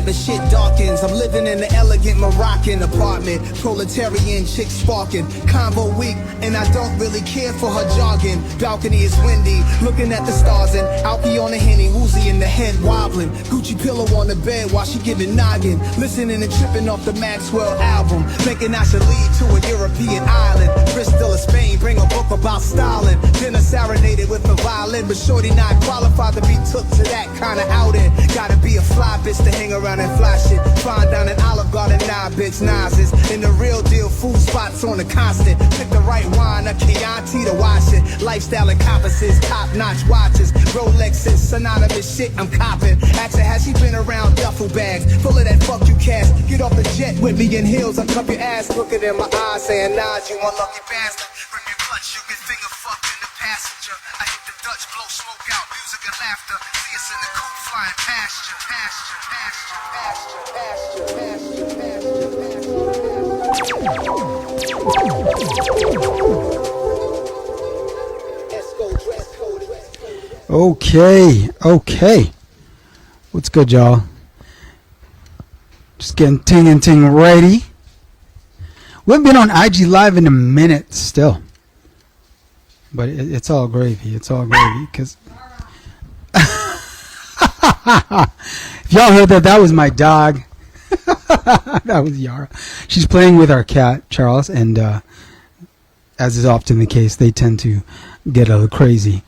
and shit darkens. I'm living in an elegant Moroccan apartment. Proletarian chick sparking. Convo weak, and I don't really care for her jargon. Balcony is windy, looking at the stars and Alky on the Henny, woozy in the head wobbling. Gucci pillow on the bed while she giving noggin. Listening and tripping off the Maxwell album. Thinking I should leave to a European island. Bristol or Spain, bring a book about styling. Dinner serenaded with a violin, but shorty not qualified to be took to that kind of outing. Gotta be a fly bitch to hang around and fly shit. Find down an Olive Garden, nah bitch, Nazis. In the real deal, food spots on the constant. Pick the right wine, a Chianti to wash it. Lifestyle encompasses, top-notch watches. Rolexes, synonymous shit I'm copping. Ask her, has she been around duffel bags? Full of that fuck you cash. Get off the jet with me in heels, I'll cup your ass. Looking in my eyes, saying, nah, you unlucky bastard. From your clutch, you get finger fucked in the passenger. I hit the Dutch, blow smoke out, music and laughter. See us in the coupe flying past you, past you, past you, past you, past you, past you, past you. Okay. What's good, y'all? Just getting ting and ting ready. We haven't been on IG Live in a minute still. But it's all gravy. It's all gravy. Because if y'all heard that, that was my dog. That was Yara. She's playing with our cat, Charles. And as is often the case, they tend to get a little crazy.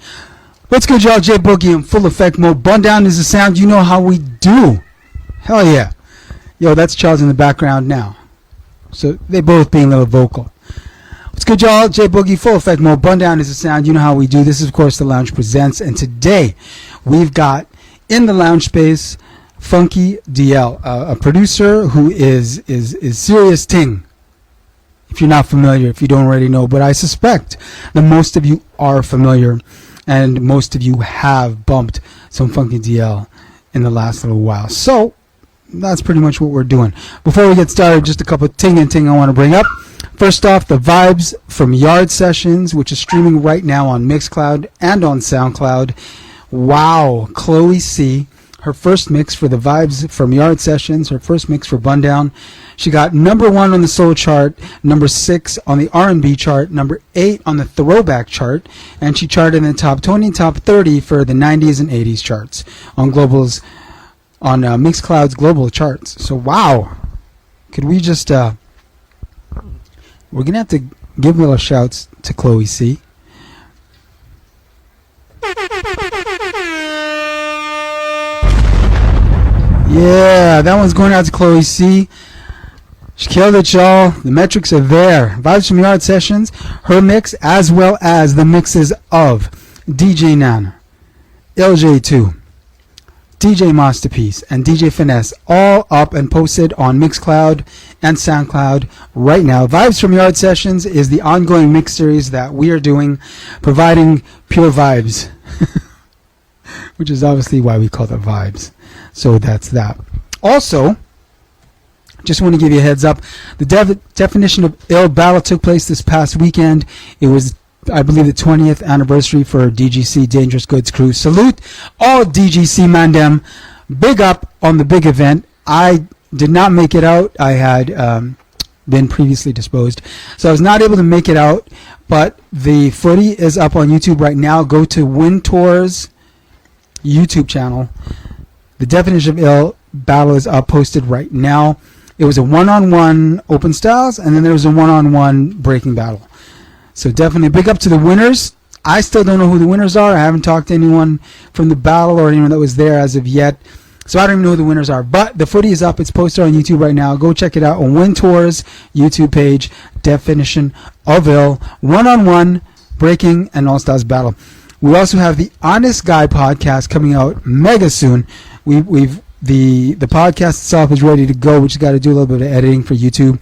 What's good, y'all? J Boogie in full effect mode. Bun down is the sound. You know how we do. Hell yeah. Yo, that's Charles in the background now. So they both being a little vocal. What's good, y'all? J Boogie, full effect mode. Bun down is the sound. You know how we do. This is, of course, The Lounge Presents. And today, we've got in the lounge space, Funky DL, a producer who is serious ting. If you're not familiar, if you don't already know. But I suspect that most of you are familiar. And most of you have bumped some Funky DL in the last little while. So, that's pretty much what we're doing. Before we get started, just a couple of ting and ting I want to bring up. First off, the Vibes from Yard Sessions, which is streaming right now on Mixcloud and on SoundCloud. Wow, Chloe C., her first mix for the Vibes from Yard Sessions, her first mix for Bundown. She got number 1 on the soul chart, number 6 on the R&B chart, number 8 on the throwback chart, and she charted in the top 20 and top 30 for the 90s and 80s charts on Global's on Mixcloud's global charts. So wow, could we just we're gonna have to give little shouts to Chloe C. Yeah, that one's going out to Chloe C. She killed it, y'all. The metrics are there. Vibes from Yard Sessions, her mix, as well as the mixes of DJ Nana, LJ2, DJ Masterpiece, and DJ Finesse, all up and posted on Mixcloud and SoundCloud right now. Vibes from Yard Sessions is the ongoing mix series that we are doing, providing pure vibes, which is obviously why we call it Vibes. So that's that. Also, just want to give you a heads up. The Definition of Ill battle took place this past weekend. It was, I believe, the 20th anniversary for DGC Dangerous Goods Crew. Salute all DGC mandem. Big up on the big event. I did not make it out. I had been previously disposed, so I was not able to make it out. But the footy is up on YouTube right now. Go to Wintour's YouTube channel. The Definition of Ill battle is up, posted right now. It was a one-on-one open styles, and then there was a one-on-one breaking battle. So definitely big up to the winners. I still don't know who the winners are. I haven't talked to anyone from the battle or anyone that was there as of yet. So I don't even know who the winners are. But the footy is up. It's posted on YouTube right now. Go check it out on Wintour's YouTube page. Definition of Ill. One-on-one breaking and all-styles battle. We also have the Honest Guy podcast coming out mega soon. The podcast itself is ready to go. We just got to do a little bit of editing for YouTube.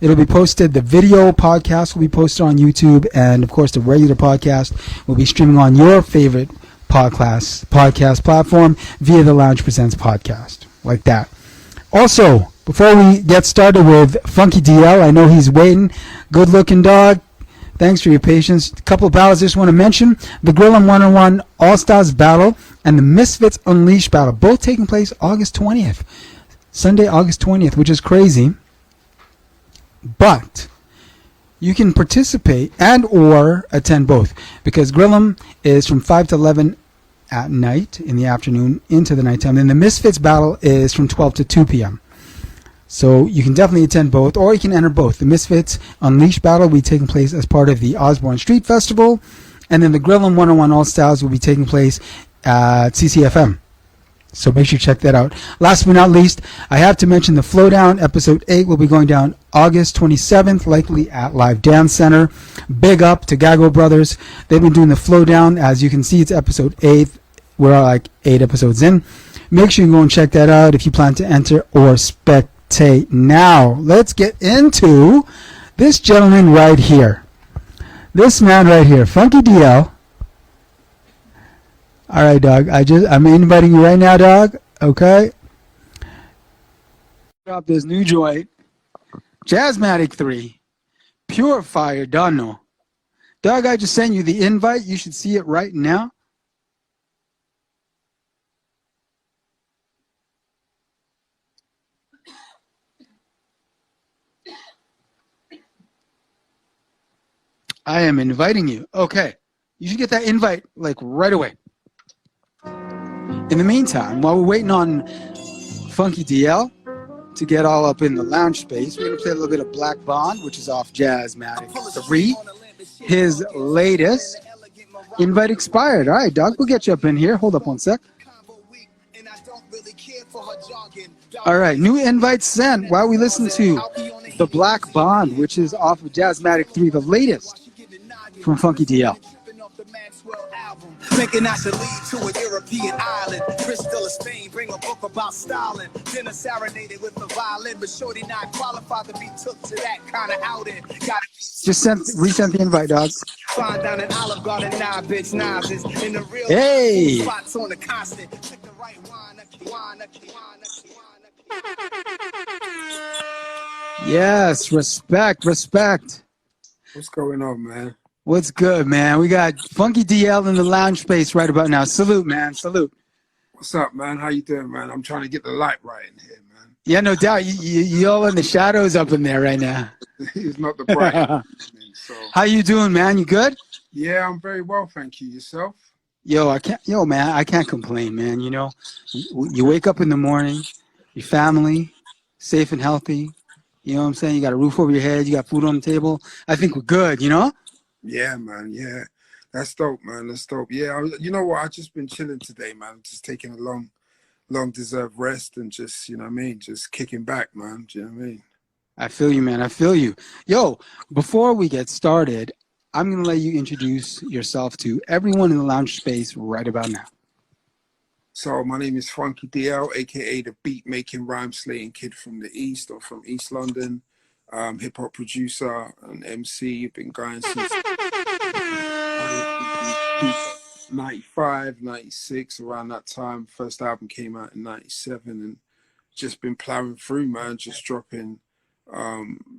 It'll be posted. The video podcast will be posted on YouTube, and of course, the regular podcast will be streaming on your favorite podcast platform via the Lounge Presents podcast, like that. Also, before we get started with Funky DL, I know he's waiting. Good looking dog. Thanks for your patience. A couple of battles I just want to mention. The Gorilla One-on-One All-Stars Battle and the Misfits Unleashed Battle, both taking place August 20th. Sunday, August 20th, which is crazy. But you can participate and or attend both, because Grill'em is from 5 to 11 at night in the afternoon into the nighttime. Then the Misfits battle is from 12 to 2 p.m. So you can definitely attend both, or you can enter both. The Misfits Unleashed battle will be taking place as part of the Osborne Street Festival, and then the Grill'em 101 All Styles will be taking place at CCFM. So make sure you check that out. Last but not least, I have to mention the Flowdown episode 8 will be going down August 27th, likely at Live Dance Center. Big up to Gago Brothers. They've been doing the Flowdown. As you can see, it's episode 8. We're like 8 episodes in. Make sure you go and check that out if you plan to enter or spectate. Now, let's get into this gentleman right here. This man right here, Funky DL. All right, dog. I'm inviting you right now, dog. Okay. Drop this new joint, Jazzmatic 3, Pure Fire Dono. Dog, I just sent you the invite. You should see it right now. I am inviting you. Okay. You should get that invite like right away. In the meantime, while we're waiting on Funky DL to get all up in the lounge space, we're going to play a little bit of Black Bond, which is off Jazzmatic 3. His latest invite expired. All right, dog, we'll get you up in here. Hold up one sec. All right, new invite sent while we listen to the Black Bond, which is off of Jazzmatic 3, the latest from Funky DL. Thinking I should leave to a European island, Bristol or Spain, bring a book about Stalin. Dinner serenaded with the violin, but shorty not qualified to be took to that kind of outing. Just resent the invite, dog. Find down an Olive Garden, nah, bitch, nah, this in the real hey. Spots on the constant. Check the right wine. Yes, respect. What's going on, man? What's good, man? We got Funky DL in the lounge space right about now. Salute, man. Salute. What's up, man? How you doing, man? I'm trying to get the light right in here, man. Yeah, no doubt. You all in the shadows up in there right now. It's not the bright. So. How you doing, man? You good? Yeah, I'm very well, thank you. Yourself? Man, I can't complain, man. You know, you wake up in the morning, your family, safe and healthy. You know what I'm saying? You got a roof over your head. You got food on the table. I think we're good, you know? Yeah, man. Yeah. That's dope, man. That's dope. Yeah, you know what? I've just been chilling today, man. Just taking a long deserved rest and just, you know what I mean? Just kicking back, man. Do you know what I mean? I feel you, man. I feel you. Yo, before we get started, I'm going to let you introduce yourself to everyone in the lounge space right about now. So my name is Funky DL, a.k.a. the beat-making, rhyme-slating kid from the East or from East London. Hip-hop producer and MC. Been going since 95, 96, around that time. First album came out in 97 and just been plowing through, man, just dropping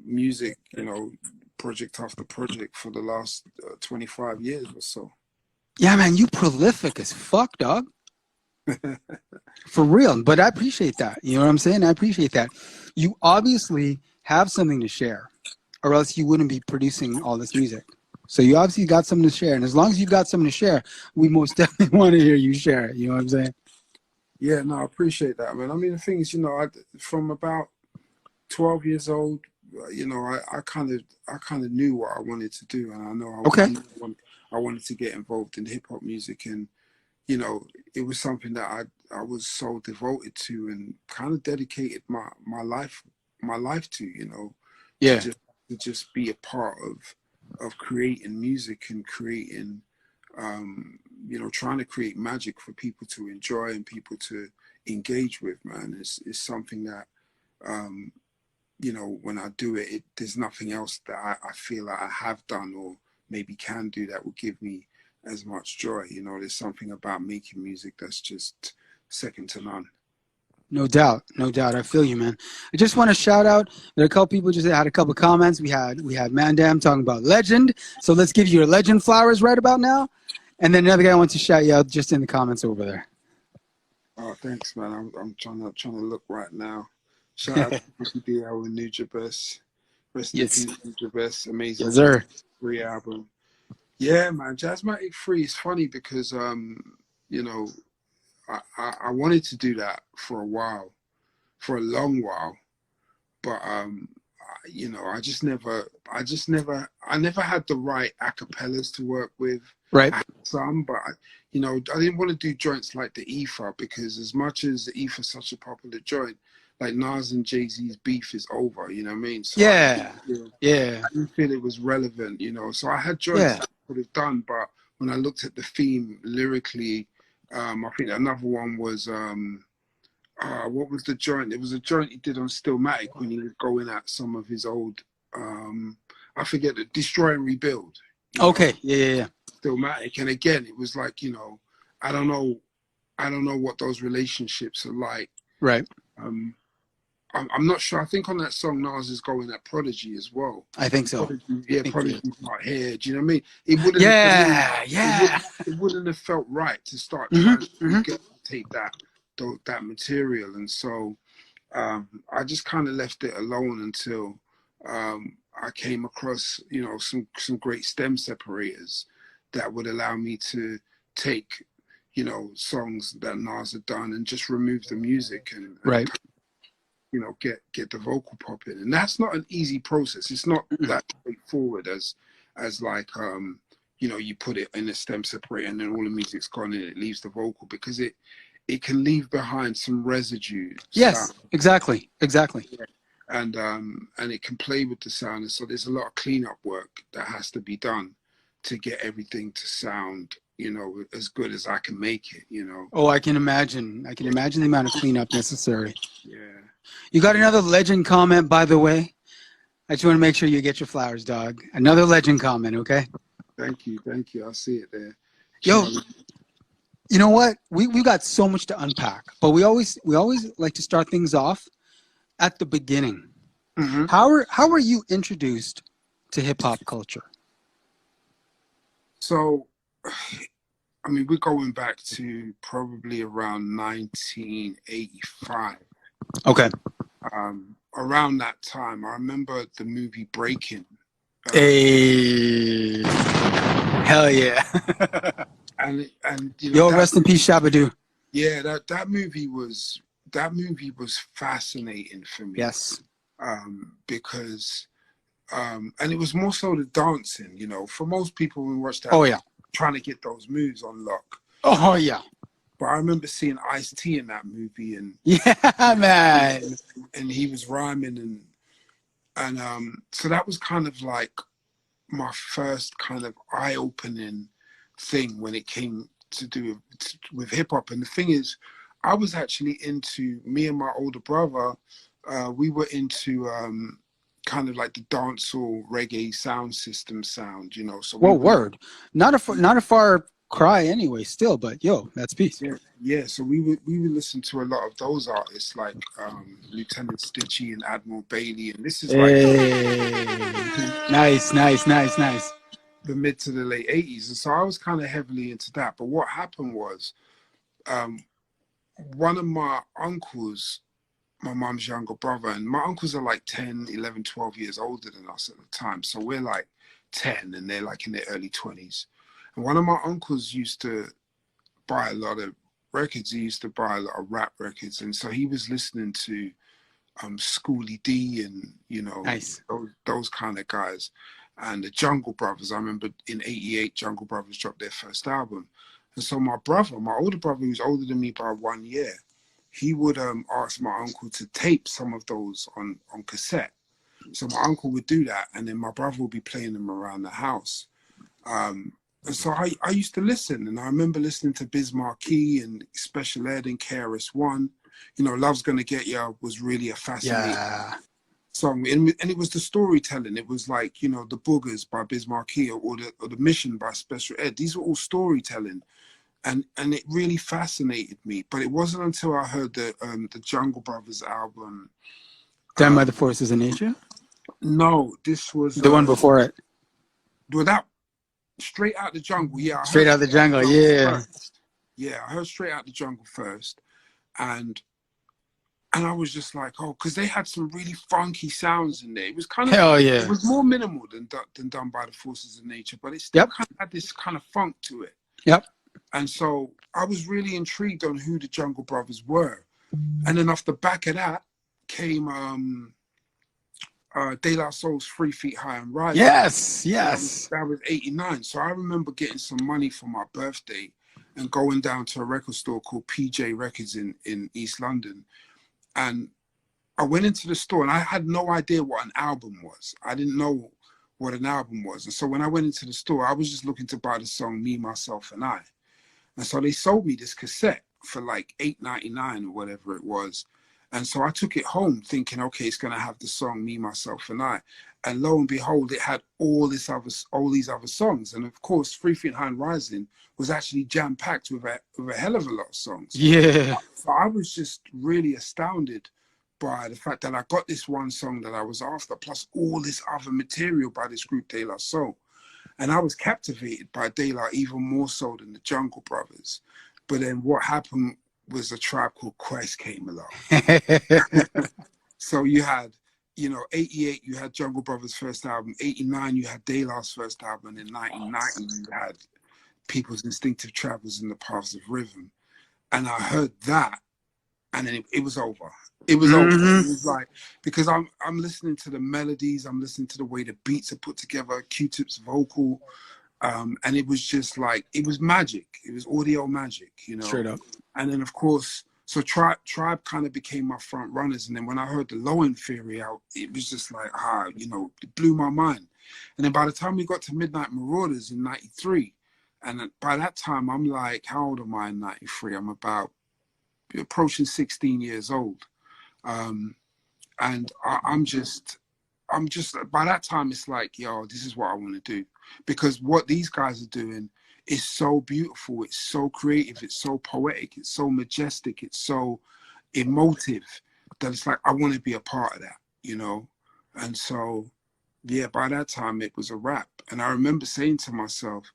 music, you know, project after project for the last 25 years or so. Yeah, man, you prolific as fuck, dog. For real. But I appreciate that. You know what I'm saying? I appreciate that. You obviously have something to share, or else you wouldn't be producing all this music. So you obviously got something to share. And as long as you've got something to share, we most definitely want to hear you share it. You know what I'm saying? Yeah, no, I appreciate that, man. I mean, the thing is, you know, from about 12 years old, you know, I kind of knew what I wanted to do, and I know I wanted to get involved in hip hop music, and you know, it was something that I was so devoted to and kind of dedicated my life to, you know, yeah, to just be a part of creating music and creating, you know, trying to create magic for people to enjoy and people to engage with, man. Is something that, you know, when I do it, there's nothing else that I feel like I have done or maybe can do that will give me as much joy. You know, there's something about making music that's just second to none. No doubt. I feel you, man. I just want to shout out. There are a couple people just had a couple comments. We had Mandam talking about legend. So let's give you your legend flowers right about now. And then another guy wants to shout you out just in the comments over there. Oh, thanks, man. I'm trying to look right now. Shout out to Ricky DL and Nujabes. Rest in Yes. peace, Nujabes. Amazing. Yes, sir. Free album. Yeah, man. Jazzmatic Free is funny because you know, I wanted to do that for a while, for a long while, but you know, I never had the right acapellas to work with. Right. I had some, but you know, I didn't want to do joints like the Ether because as much as the Ether's such a popular joint, like Nas and Jay-Z's beef is over. You know what I mean? So Yeah. I didn't feel it was relevant. You know, so I had joints that I could have done, but when I looked at the theme lyrically, I think another one was what was the joint? It was a joint he did on Stillmatic when he was going at some of his old, I forget the Destroy and Rebuild. Okay. Yeah. Stillmatic, and again, it was like, you know, I don't know what those relationships are like. Right. I'm not sure. I think on that song Nas is going at Prodigy as well. I think so. Prodigy's not here. Do you know what I mean? It wouldn't. It wouldn't have felt right to start trying to take that material, and so I just kind of left it alone until I came across, you know, some great stem separators that would allow me to take, you know, songs that Nas had done and just remove the music and right. You know, get the vocal pop in, and that's not an easy process. It's not that straightforward as like you know, you put it in a stem separator and then all the music's gone and it leaves the vocal, because it can leave behind some residue. Yes, sound. exactly. And it can play with the sound, and so there's a lot of cleanup work that has to be done to get everything to sound, you know, as good as I can make it, you know. Oh, I can imagine the amount of cleanup necessary. Yeah. You got another legend comment, by the way. I just want to make sure you get your flowers, dog. Another legend comment, okay? Thank you. I see it there. Yo, you know what? We got so much to unpack, but we always like to start things off at the beginning. Mm-hmm. How were you introduced to hip hop culture? So, I mean, we're going back to probably around 1985. Okay. Around that time, I remember the movie Breaking. Hey, hell yeah! and you know, rest in peace, Shabadoo. Yeah, that movie was fascinating for me. Yes. Because and it was more so the dancing. You know, for most people when we watch that, trying to get those moves on lock. Oh yeah. But I remember seeing Ice-T in that movie, and yeah, man, and he was rhyming, and so that was kind of like my first kind of eye-opening thing when it came to do with hip-hop. And the thing is, I was actually into, me and my older brother, we were into kind of like the dancehall reggae sound system sound, you know. So word, not a far cry anyway still, but yo, that's peace. Yeah, so we would listen to a lot of those artists like Lieutenant Stitchie and Admiral Bailey, and this is like nice the mid to the late 80s. And so I was kind of heavily into that. But what happened was one of my uncles, my mom's younger brother, and my uncles are like 10, 11, 12 years older than us at the time, so we're like 10 and they're like in their early 20s. And one of my uncles used to buy a lot of records. He used to buy a lot of rap records. And so he was listening to Schoolie D and, you know, those kind of guys. And the Jungle Brothers, I remember in 88, Jungle Brothers dropped their first album. And so my older brother, who's older than me by 1 year, he would ask my uncle to tape some of those on cassette. So my uncle would do that, and then my brother would be playing them around the house. And so I used to listen, and I remember listening to Biz Markie and Special Ed and KRS-One. You know, Love's Gonna Get Ya was really a fascinating song. And it was the storytelling. It was like, you know, The Boogers by Biz Markie or the Mission by Special Ed. These were all storytelling. And it really fascinated me. But it wasn't until I heard the Jungle Brothers album. Done by the Forces of Nature? No, this was... the one before it. Without... Straight Out the Jungle, Straight Out the Jungle, yeah. Yeah, I heard Straight Out the Jungle first, and And I was just like, oh, because they had some really funky sounds in there. It was kind of, Hell it yeah. was more minimal than done by the forces of nature, but it still Yep. kind of had this kind of funk to it. Yep. And so I was really intrigued on who the Jungle Brothers were. And then off the back of that came De La Soul's 3 Feet High and Rising. Yes. Yes. That was 89. So I remember getting some money for my birthday and going down to a record store called PJ Records in East London. And I went into the store and I had no idea what an album was. I didn't know what an album was. And so when I went into the store, I was just looking to buy the song Me, Myself, and I. And so they sold me this cassette for like $8.99 or whatever it was. And so I took it home thinking, okay, it's going to have the song Me, Myself, and I. And lo and behold, it had all these other songs. And of course, 3 Feet High and Rising was actually jam-packed with a hell of a lot of songs. Yeah. So I was just really astounded by the fact that I got this one song that I was after, plus all this other material by this group, De La Soul. And I was captivated by De La even more so than the Jungle Brothers. But then what happened was a Tribe Called Quest came along. So you had, 88, you had Jungle Brothers' first album. 89, you had De La's first album. And in 1990, you had People's Instinctive Travels in the Paths of Rhythm. And I heard that, and then it was over. It was over. It was like, because I'm listening to the melodies, I'm listening to the way the beats are put together, Q-Tip's vocal, and it was just like, it was magic. It was audio magic, Straight up. And then of course, so Tribe kind of became my front runners. And then when I heard the Low End Theory out, it was just like, it blew my mind. And then by the time we got to Midnight Marauders in 93, and by that time, I'm like, how old am I in 93? I'm about approaching 16 years old. And I'm just, by that time, it's like, yo, this is what I want to do. Because what these guys are doing is so beautiful. It's so creative. It's so poetic. It's so majestic. It's so emotive that it's like, I want to be a part of that, And so, yeah, by that time, it was a wrap. And I remember saying to myself,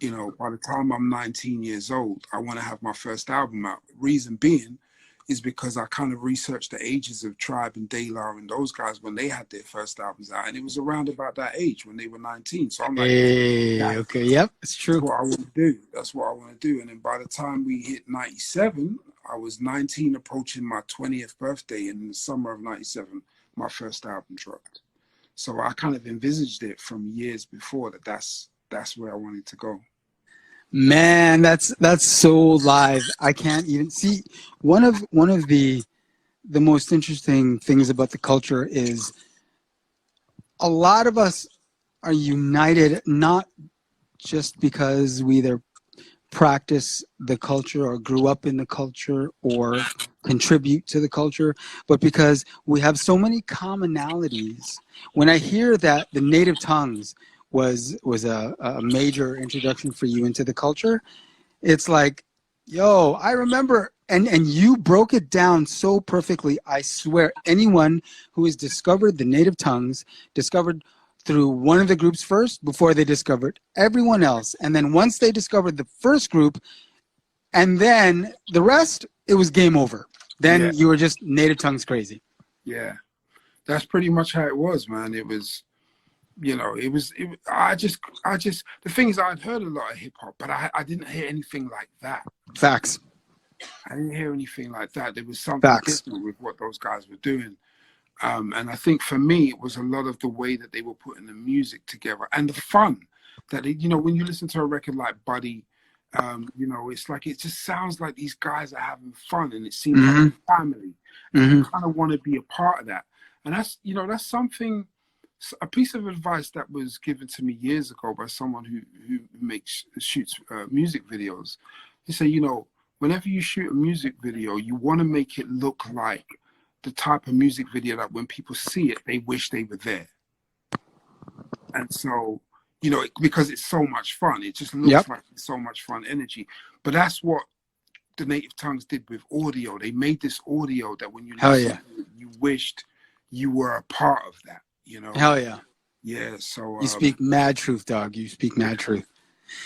by the time I'm 19 years old, I want to have my first album out. Reason being is because I kind of researched the ages of Tribe and De La and those guys when they had their first albums out. And it was around about that age when they were 19. So I'm like, okay, yep, it's true. That's what I want to do. That's what I want to do. And then by the time we hit 97, I was 19, approaching my 20th birthday. And in the summer of 97, my first album dropped. So I kind of envisaged it from years before that's where I wanted to go. Man, that's so live. I can't even see. One of the most interesting things about the culture is a lot of us are united not just because we either practice the culture or grew up in the culture or contribute to the culture, but because we have so many commonalities. When I hear that the native tongues was a major introduction for you into the culture, it's like, yo, I remember, and you broke it down so perfectly. I swear, anyone who has discovered the native tongues discovered through one of the groups first before they discovered everyone else. And then once they discovered the first group and then the rest, it was game over. Then you were just native tongues crazy. Yeah, that's pretty much how it was, man. It was, I just, the thing is, I'd heard a lot of hip hop, but I didn't hear anything like that. Facts. I didn't hear anything like that. There was something different with what those guys were doing. And I think for me, it was a lot of the way that they were putting the music together and the fun that, when you listen to a record like Buddy, it's like, it just sounds like these guys are having fun and it seems like a family. And you kind of want to be a part of that. And that's, that's something, a piece of advice that was given to me years ago by someone who shoots music videos. He said, whenever you shoot a music video, you want to make it look like the type of music video that when people see it, they wish they were there. And so, because it's so much fun, it just looks like it's so much fun energy. But that's what the Native Tongues did with audio. They made this audio that when you listen to it, you wished you were a part of that, Hell yeah. Yeah, so... you speak mad truth, dog. You speak mad truth.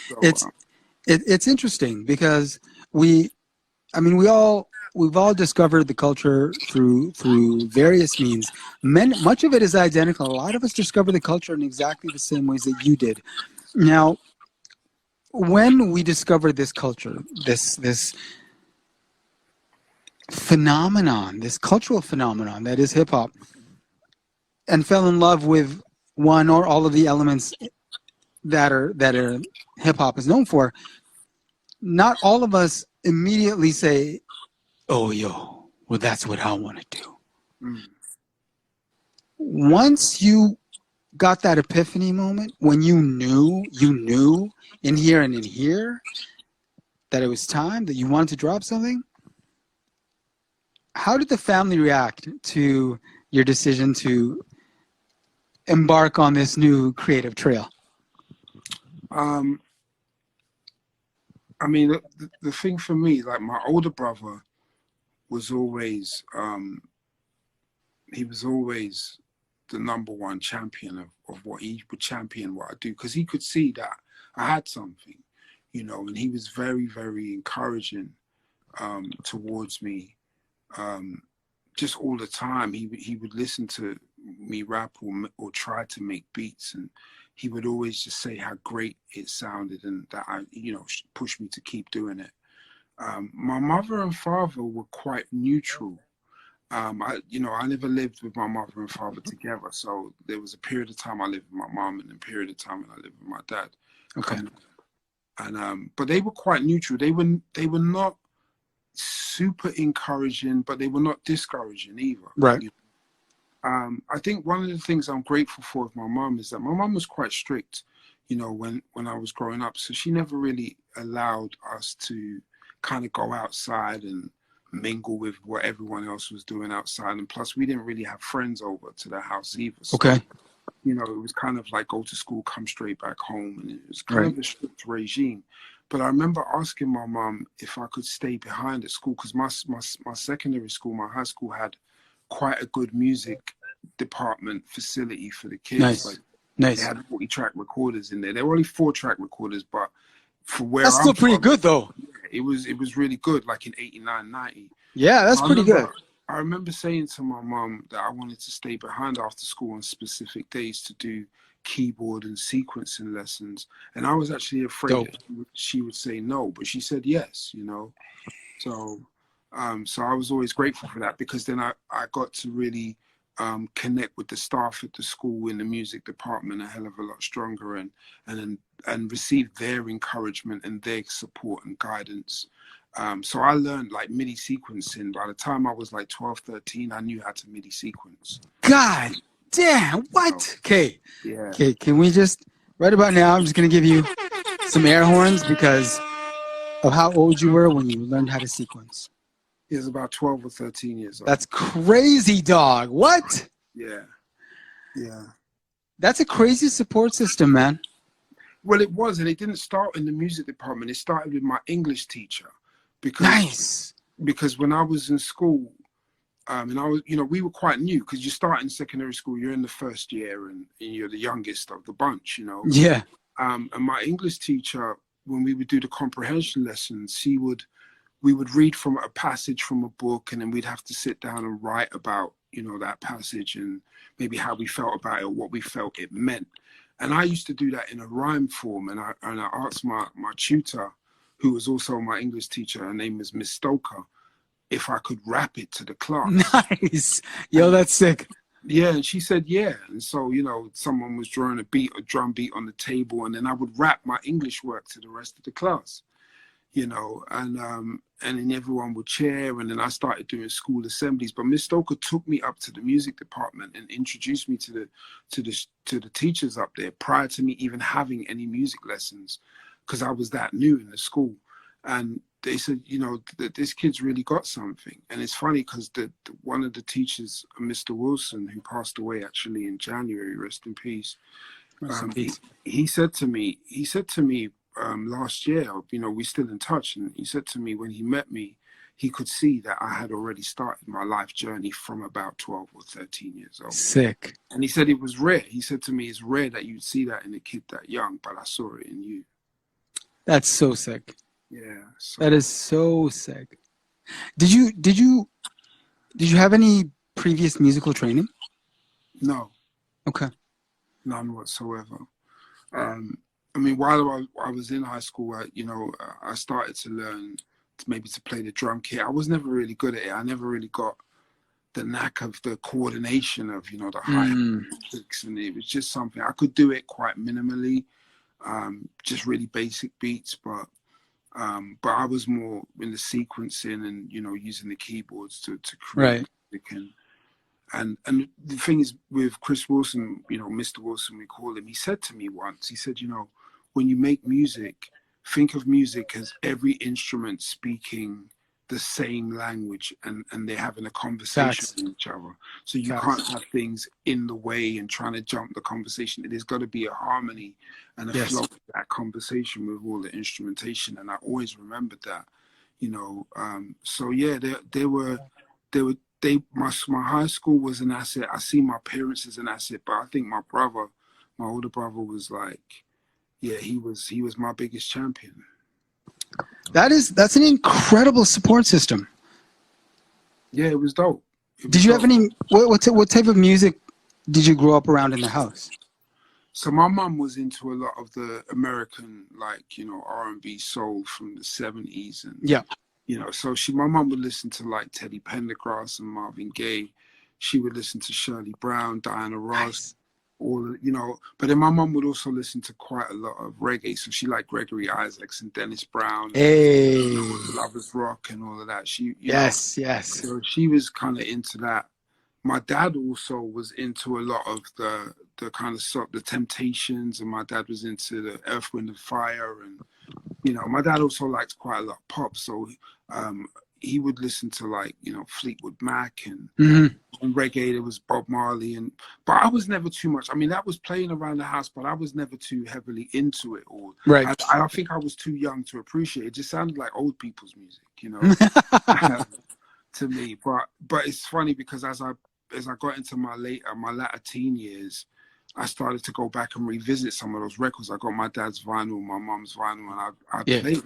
So, It's interesting because I mean, we've all discovered the culture through various means. Much of it is identical. A lot of us discover the culture in exactly the same ways that you did. Now, when we discovered this culture, this phenomenon, this cultural phenomenon that is hip hop, and fell in love with one or all of the elements that are hip hop is known for, not all of us immediately say, "Oh, yo, well, that's what I want to do." Mm. Once you got that epiphany moment, when you knew in here and in here that it was time, that you wanted to drop something, how did the family react to your decision to embark on this new creative trail? I mean, the thing for me, like my older brother was always, he was always the number one champion of what he would champion what I do, because he could see that I had something, you know, and he was very, very encouraging towards me. Just all the time, he would listen to me rap or try to make beats, and he would always just say how great it sounded and that I, you know, pushed me to keep doing it. My mother and father were quite neutral. I never lived with my mother and father together, so there was a period of time I lived with my mom and a period of time when I lived with my dad. Okay. And but they were quite neutral. They were not super encouraging, but they were not discouraging either. Right. I think one of the things I'm grateful for with my mom is that my mom was quite strict, you know, when I was growing up. So she never really allowed us to kind of go outside and mingle with what everyone else was doing outside. And plus, we didn't really have friends over to the house either. So, Okay. you know, it was kind of like go to school, come straight back home. And it was kind of a strict regime. But I remember asking my mom if I could stay behind at school, because my secondary school, my high school, had quite a good music department facility for the kids. Nice. Like, Nice. they had 40-track recorders in there. There were only 4-track recorders, but for where That's still pretty good, though. it was really good, like in 89, 90. Yeah, that's pretty good. I remember saying to my mom that I wanted to stay behind after school on specific days to do keyboard and sequencing lessons, and I was actually afraid that she would say no, but she said yes, you know. So I was always grateful for that, because then I got to really connect with the staff at the school in the music department a hell of a lot stronger, and receive their encouragement and their support and guidance. So I learned like MIDI sequencing. By the time I was like 12, 13, I knew how to MIDI sequence. God damn, what? Okay. Yeah. Okay, can we just, right about now, I'm just going to give you some air horns because of how old you were when you learned how to sequence. He was about 12 or 13 years old. That's crazy, dog. What? Yeah. Yeah. That's a crazy support system, man. Well, it was, and it didn't start in the music department. It started with my English teacher. Because when I was in school, and I was, you know, we were quite new, because you start in secondary school, you're in the first year, and you're the youngest of the bunch, you know. Yeah. And my English teacher, when we would do the comprehension lessons, we would read from a passage from a book, and then we'd have to sit down and write about, you know, that passage and maybe how we felt about it, what we felt it meant. And I used to do that in a rhyme form, and I asked my tutor, who was also my English teacher, her name was Miss Stoker, if I could rap it to the class. Nice. Yo, that's sick. Yeah, and she said, yeah. And so, you know, someone was drawing a drum beat on the table, and then I would rap my English work to the rest of the class, you know, and then everyone would cheer, and then I started doing school assemblies. But Miss Stoker took me up to the music department and introduced me to the teachers up there prior to me even having any music lessons, because I was that new in the school. And they said, you know, that this kid's really got something. And it's funny because one of the teachers, Mr. Wilson, who passed away actually in January, rest in peace. He said to me last year, you know, we're still in touch, and he said to me when he met me, he could see that I had already started my life journey from about 12 or 13 years old. Sick. And he said it was rare. He said to me, it's rare that you'd see that in a kid that young, but I saw it in you. That's so sick. Yeah. So. That is so sick. Did you have any previous musical training? No, Okay. none whatsoever. I mean, while I was in high school, I started to learn maybe to play the drum kit. I was never really good at it. I never really got the knack of the coordination of, the high kicks, and it was just something I could do it quite minimally, just really basic beats, but I was more in the sequencing and using the keyboards to create music. And the thing is with Chris Wilson, Mr. Wilson, we call him, he said to me once, he said, when you make music, think of music as every instrument speaking the same language, and they're having a conversation with each other. So you can't have things in the way and trying to jump the conversation. There's got to be a harmony and a flow of that conversation with all the instrumentation. And I always remembered that, so yeah, my high school was an asset. I see my parents as an asset, but I think my older brother was like, yeah, he was my biggest champion. That's an incredible support system. Yeah, it was dope. Did you have any, what type of music did you grow up around in the house? So my mum was into a lot of the American, R&B soul from the 70s. And so my mum would listen to like Teddy Pendergrass and Marvin Gaye. She would listen to Shirley Brown, Diana Ross, but then my mum would also listen to quite a lot of reggae. So she liked Gregory Isaacs and Dennis Brown, and Lovers Rock and all of that. Yes. So she was kind of into that. My dad also was into a lot of the kind of the Temptations, and my dad was into the Earth, Wind and Fire, and my dad also liked quite a lot of pop. So he would listen to like Fleetwood Mac and reggae. There was Bob Marley, but I was never too much. I mean, that was playing around the house, but I was never too heavily into it. Or I think I was too young to appreciate it. It just sounded like old people's music, to me. But it's funny because as I got into my latter teen years, I started to go back and revisit some of those records. I got my dad's vinyl, my mom's vinyl, and I played it.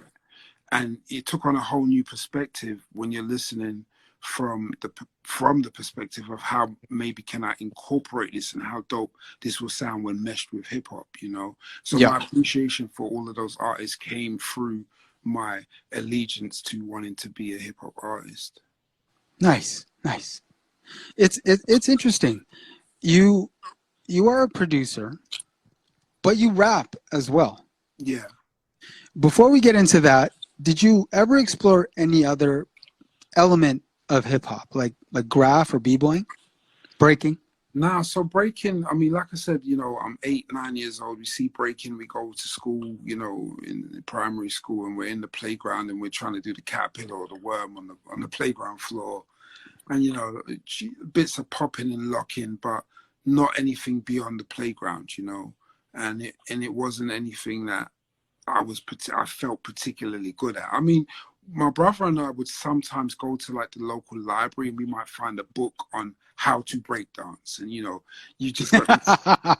And it took on a whole new perspective when you're listening from the perspective of how maybe can I incorporate this and how dope this will sound when meshed with hip hop, So my appreciation for all of those artists came through my allegiance to wanting to be a hip hop artist. Nice. It's interesting. You are a producer, but you rap as well. Yeah. Before we get into that, did you ever explore any other element of hip hop, like graph or b-boying, breaking? Nah, so breaking, I mean, like I said, I'm 8, 9 years old. We see breaking, we go to school, in primary school, and we're in the playground and we're trying to do the caterpillar or the worm on the playground floor. And, bits of popping and locking, but not anything beyond the playground, and it wasn't anything that I felt particularly good at. I mean, my brother and I would sometimes go to like the local library and we might find a book on how to break dance. And, you just got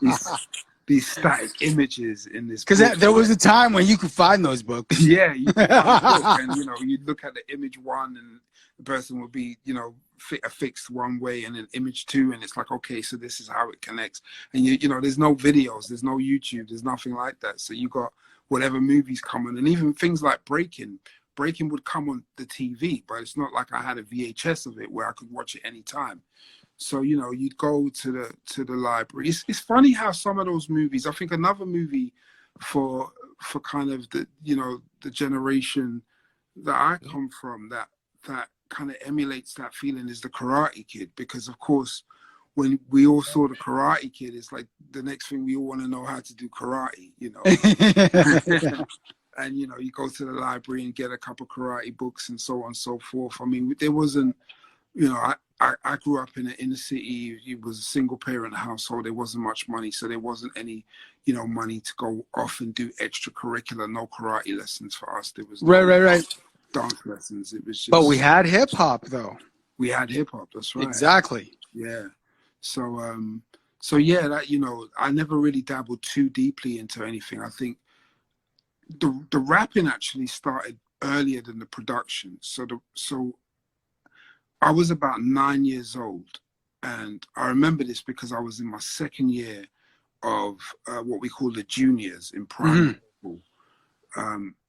these static images in this book. Because there was a time when you could find those books. Yeah, you could find a book and, you'd look at the image one and the person would be, affixed one way, and then image two, and it's like, okay, so this is how it connects. And, there's no videos, there's no YouTube, there's nothing like that. So you got whatever movies come on, and even things like breaking would come on the TV, but it's not like I had a VHS of it where I could watch it anytime. So you'd go to the library. It's funny how some of those movies, I think another movie for kind of the the generation that I come from that kind of emulates that feeling is the Karate Kid, because of course when we all saw the Karate Kid, it's like the next thing we all want to know how to do karate, And, you go to the library and get a couple karate books and so on and so forth. I mean, there wasn't, I grew up in an inner city. It was a single parent household. There wasn't much money. So there wasn't any, money to go off and do extracurricular, no karate lessons for us. There was no right. dance lessons. It was just. But we had hip hop though. We had hip hop. That's right. Exactly. Yeah. So yeah, that, I never really dabbled too deeply into anything. I think the rapping actually started earlier than the production. So I was about 9 years old, and I remember this because I was in my second year of what we call the juniors in primary school.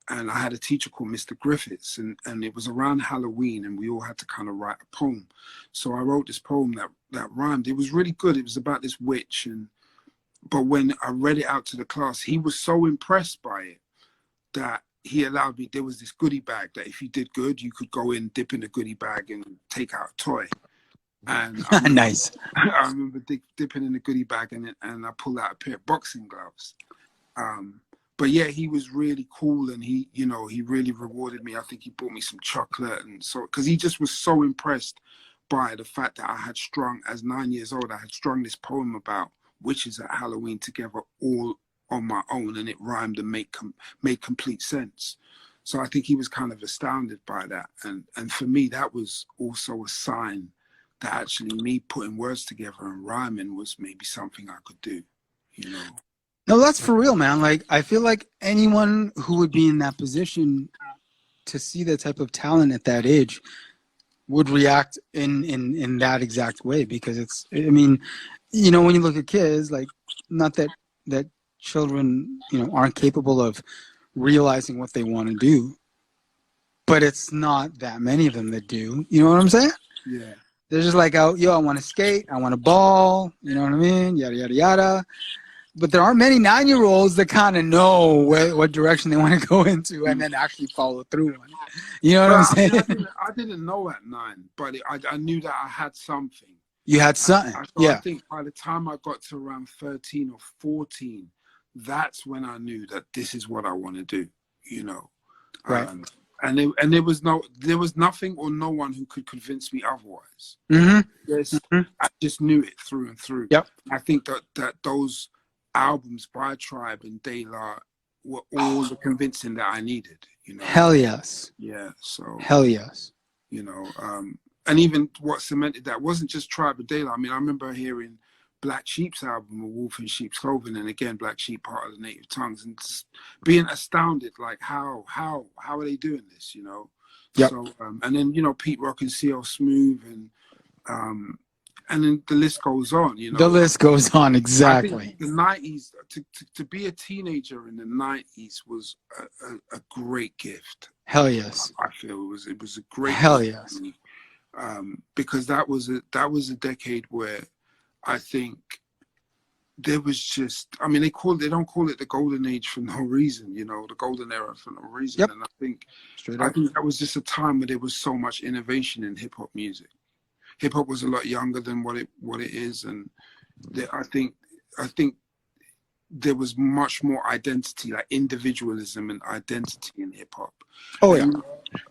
And I had a teacher called Mr. Griffiths, and it was around Halloween, and we all had to kind of write a poem. So I wrote this poem that rhymed. It was really good. It was about this witch, but when I read it out to the class, he was so impressed by it that he allowed me. There was this goodie bag that if you did good, you could go in, dip in the goodie bag, and take out a toy. And Nice. I remember dipping in the goodie bag, and I pulled out a pair of boxing gloves. But yeah, he was really cool, and he really rewarded me. I think he bought me some chocolate, and so, because he just was so impressed by the fact that I had strung, as 9 years old, I had strung this poem about witches at Halloween together all on my own, and it rhymed and made complete sense. So I think he was kind of astounded by that, and for me, that was also a sign that actually me putting words together and rhyming was maybe something I could do, you know. No, that's for real, man. Like, I feel like anyone who would be in that position to see that type of talent at that age would react in that exact way, because it's, I mean, you know, when you look at kids, like, not that children, you know, aren't capable of realizing what they want to do, but it's not that many of them that do. You know what I'm saying? Yeah. They're just like, oh, yo, I want to skate, I want to ball, you know what I mean? Yada, yada, yada. But there aren't many 9-year-olds that kind of know what direction they want to go into and then actually follow through on it. You know what I'm saying? I didn't know at 9, but I knew that I had something. You had something, yeah. I think by the time I got to around 13 or 14, that's when I knew that this is what I want to do, you know. Right. And there was nothing or no one who could convince me otherwise. Mm-hmm. I just knew it through and through. Yep. I think that those albums by Tribe and De La were all the convincing that I needed, you know. Hell yes. Yeah. So. Hell yes. You know, and even what cemented that wasn't just Tribe and De La. I mean, I remember hearing Black Sheep's album, A Wolf in Sheep's Clothing, and again, Black Sheep, part of the Native Tongues, and just being astounded, like how are they doing this, you know? Yep. So, and then, you know, Pete Rock and CL Smooth, and then the list goes on, you know. The list goes on, exactly. I think the 90s, to be a teenager in the 90s was a great gift. Hell yes. I feel it was a great hell gift yes. for me, because that was a decade where I think there was just, I mean, they don't call it the golden age for no reason, you know, the golden era for no reason. Yep. And I think Straight up. that was just a time where there was so much innovation in hip hop music. Hip hop was a lot younger than what it is, and I think there was much more identity, like individualism and identity in hip hop. Oh yeah.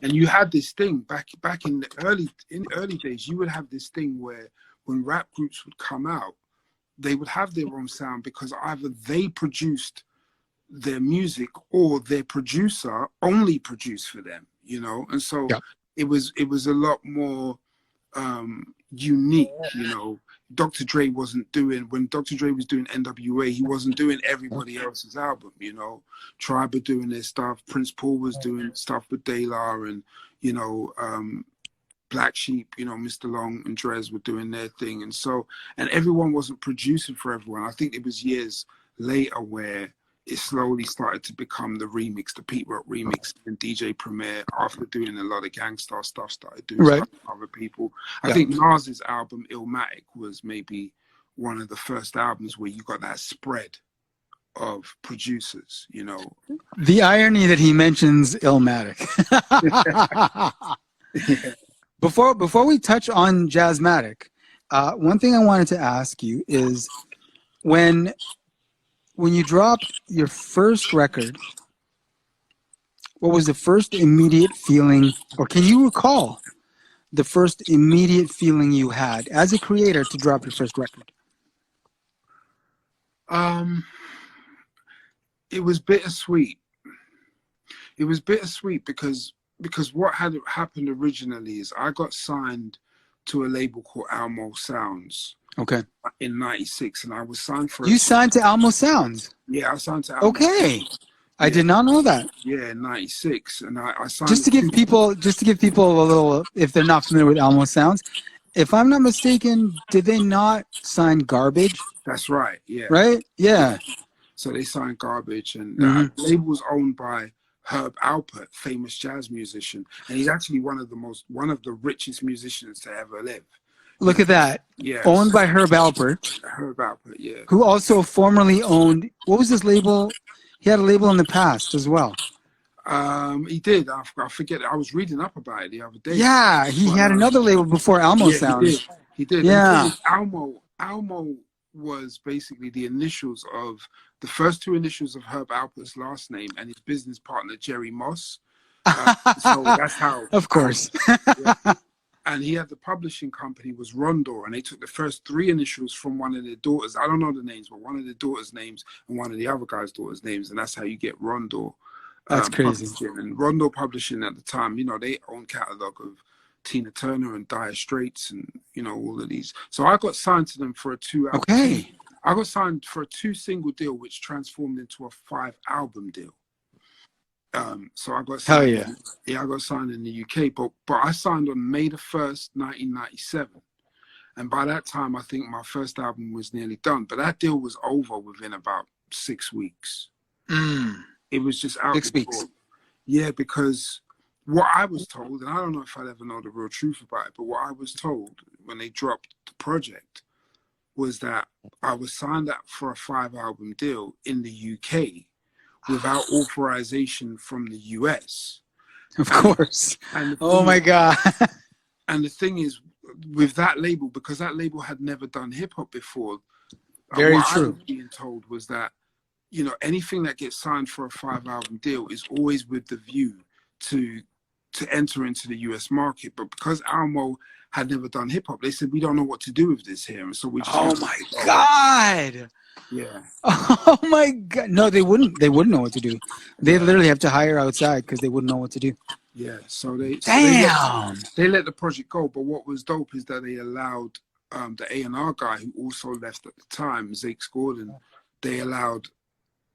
And you had this thing back in the early days. You would have this thing where when rap groups would come out, they would have their own sound because either they produced their music or their producer only produced for them, you know. And so it was a lot more unique, you know. Dr. Dre wasn't doing, when Dr. Dre was doing NWA, he wasn't doing everybody else's album, you know. Tribe were doing their stuff, Prince Paul was doing stuff with De La, and, you know, Black Sheep, you know, Mr. Long and Drez were doing their thing. And so, and everyone wasn't producing for everyone. I think it was years later where it slowly started to become the remix, the Pete Rock remix, and DJ Premier, after doing a lot of Gangstar stuff, started doing stuff with other people. I think Nas's album Illmatic was maybe one of the first albums where you got that spread of producers, you know. The irony that he mentions Illmatic. Before we touch on Jazzmatic, one thing I wanted to ask you is when you dropped your first record, what was the first immediate feeling, or can you recall the first immediate feeling you had as a creator to drop your first record? It was bittersweet. It was bittersweet because what had happened originally is I got signed to a label called Almo Sounds. Okay. In '96, and I was signed for. You signed to Almo Sounds? Yeah, I signed to Almo. Okay. Sounds. I did not know that. Yeah, in '96, and I signed. Just to give people a little, if they're not familiar with Alamo Sounds, if I'm not mistaken, did they not sign Garbage? That's right. Yeah. Right? Yeah. So they signed Garbage, and Mhm. the label was owned by Herb Alpert, famous jazz musician, and he's actually one of the richest musicians to ever live. Look at that. Yes. Owned by Herb Alpert, Herb Alpert, yeah. who also formerly owned, what was this label? He had a label in the past as well. He did. I forget. I was reading up about it the other day. Yeah, he had another label before Alamo Sounds. He did. Yeah. Almo was basically the initials of the first two initials of Herb Alpert's last name and his business partner Jerry Moss. So that's how. Of course. Yeah. And he had the publishing company was Rondor, and they took the first three initials from one of their daughters. I don't know the names, but one of the daughters' names and one of the other guy's daughters' names, and that's how you get Rondor. That's crazy. Publishing. And Rondor Publishing at the time, they own catalog of Tina Turner and Dire Straits and all of these. So I got signed to them for a 2-album. Okay. I got signed for a 2-single deal, which transformed into a 5-album deal. So I got signed. Hell yeah. Yeah, I got signed in the UK, but I signed on May the 1st, 1997. And by that time, I think my first album was nearly done. But that deal was over within about 6 weeks. It was just out. 6 weeks. Yeah, because what I was told, and I don't know if I'd ever know the real truth about it, but what I was told when they dropped the project was that I was signed up for a 5-album deal in the UK without authorization from the US. Of course. My God. And the thing is, with that label, because that label had never done hip hop before, Very what true. I was being told was that, anything that gets signed for a 5-album deal is always with the view to enter into the US market. But because Almo had never done hip hop, they said, we don't know what to do with this here. And so we just God. Yeah. Oh my God. No, they wouldn't know what to do. They literally have to hire outside because they wouldn't know what to do. Yeah. So they let the project go. But what was dope is that they allowed the A&R guy who also left at the time, Zakes Gordon, they allowed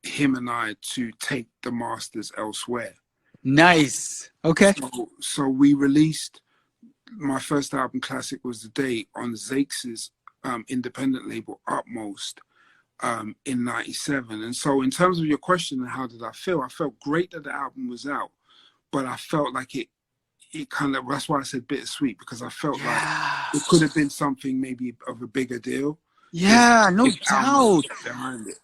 him and I to take the masters elsewhere. Nice. Okay. So we released my first album, Classic Was the Day, on Zakes' independent label, Utmost, in '97. And so in terms of your question, how did I feel? I felt great that the album was out, but I felt like it kind of, that's why I said bittersweet, because I felt like it could have been something maybe of a bigger deal. Yeah, no doubt. Behind it,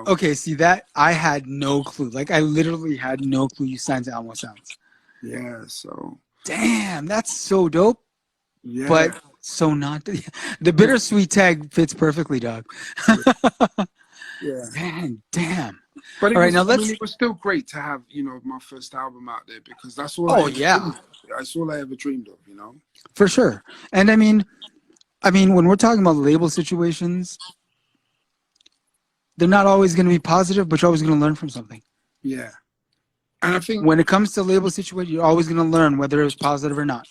Okay, see that I had no clue. Like I literally had no clue you signed to Alamo Sounds. Yeah, so. Damn, that's so dope. Yeah. But so not the bittersweet tag fits perfectly, dog. Yeah. Man, damn. But it, all right, now it was still great to have, my first album out there, because that's all that's all I ever dreamed of, For sure. And I mean, when we're talking about label situations, they're not always going to be positive, but you're always going to learn from something. Yeah. And I think when it comes to label situation, you're always going to learn whether it's positive or not.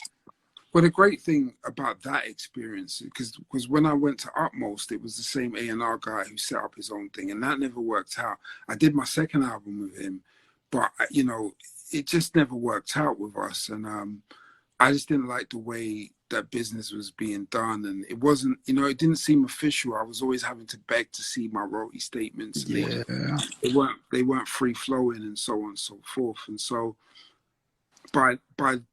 Well, the great thing about that experience, because when I went to Utmost, it was the same A&R guy who set up his own thing, and that never worked out. I did my second album with him, but, it just never worked out with us. And I just didn't like the way that business was being done. And it wasn't, it didn't seem official. I was always having to beg to see my royalty statements. Yeah. They weren't free flowing and so on and so forth. And so by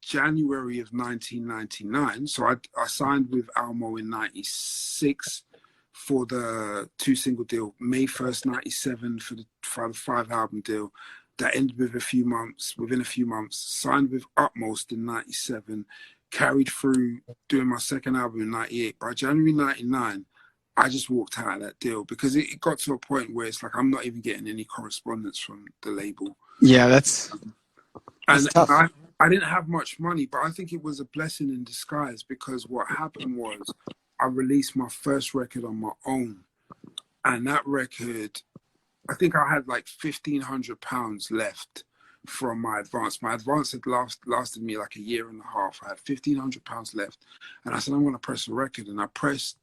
January of 1999, so I signed with Almo in 96 for the 2-single deal, May 1st, 97 for the 5-album deal. That ended within a few months, signed with Utmost in 97, carried through doing my second album in 98. By January 99, I just walked out of that deal because it got to a point where it's like I'm not even getting any correspondence from the label. Yeah, that's tough. I didn't have much money, but I think it was a blessing in disguise, because what happened was I released my first record on my own. And that record, I think I had like £1,500 left from my advance. My advance had lasted me like a year and a half. I had £1,500 left. And I said, I'm going to press a record. And I pressed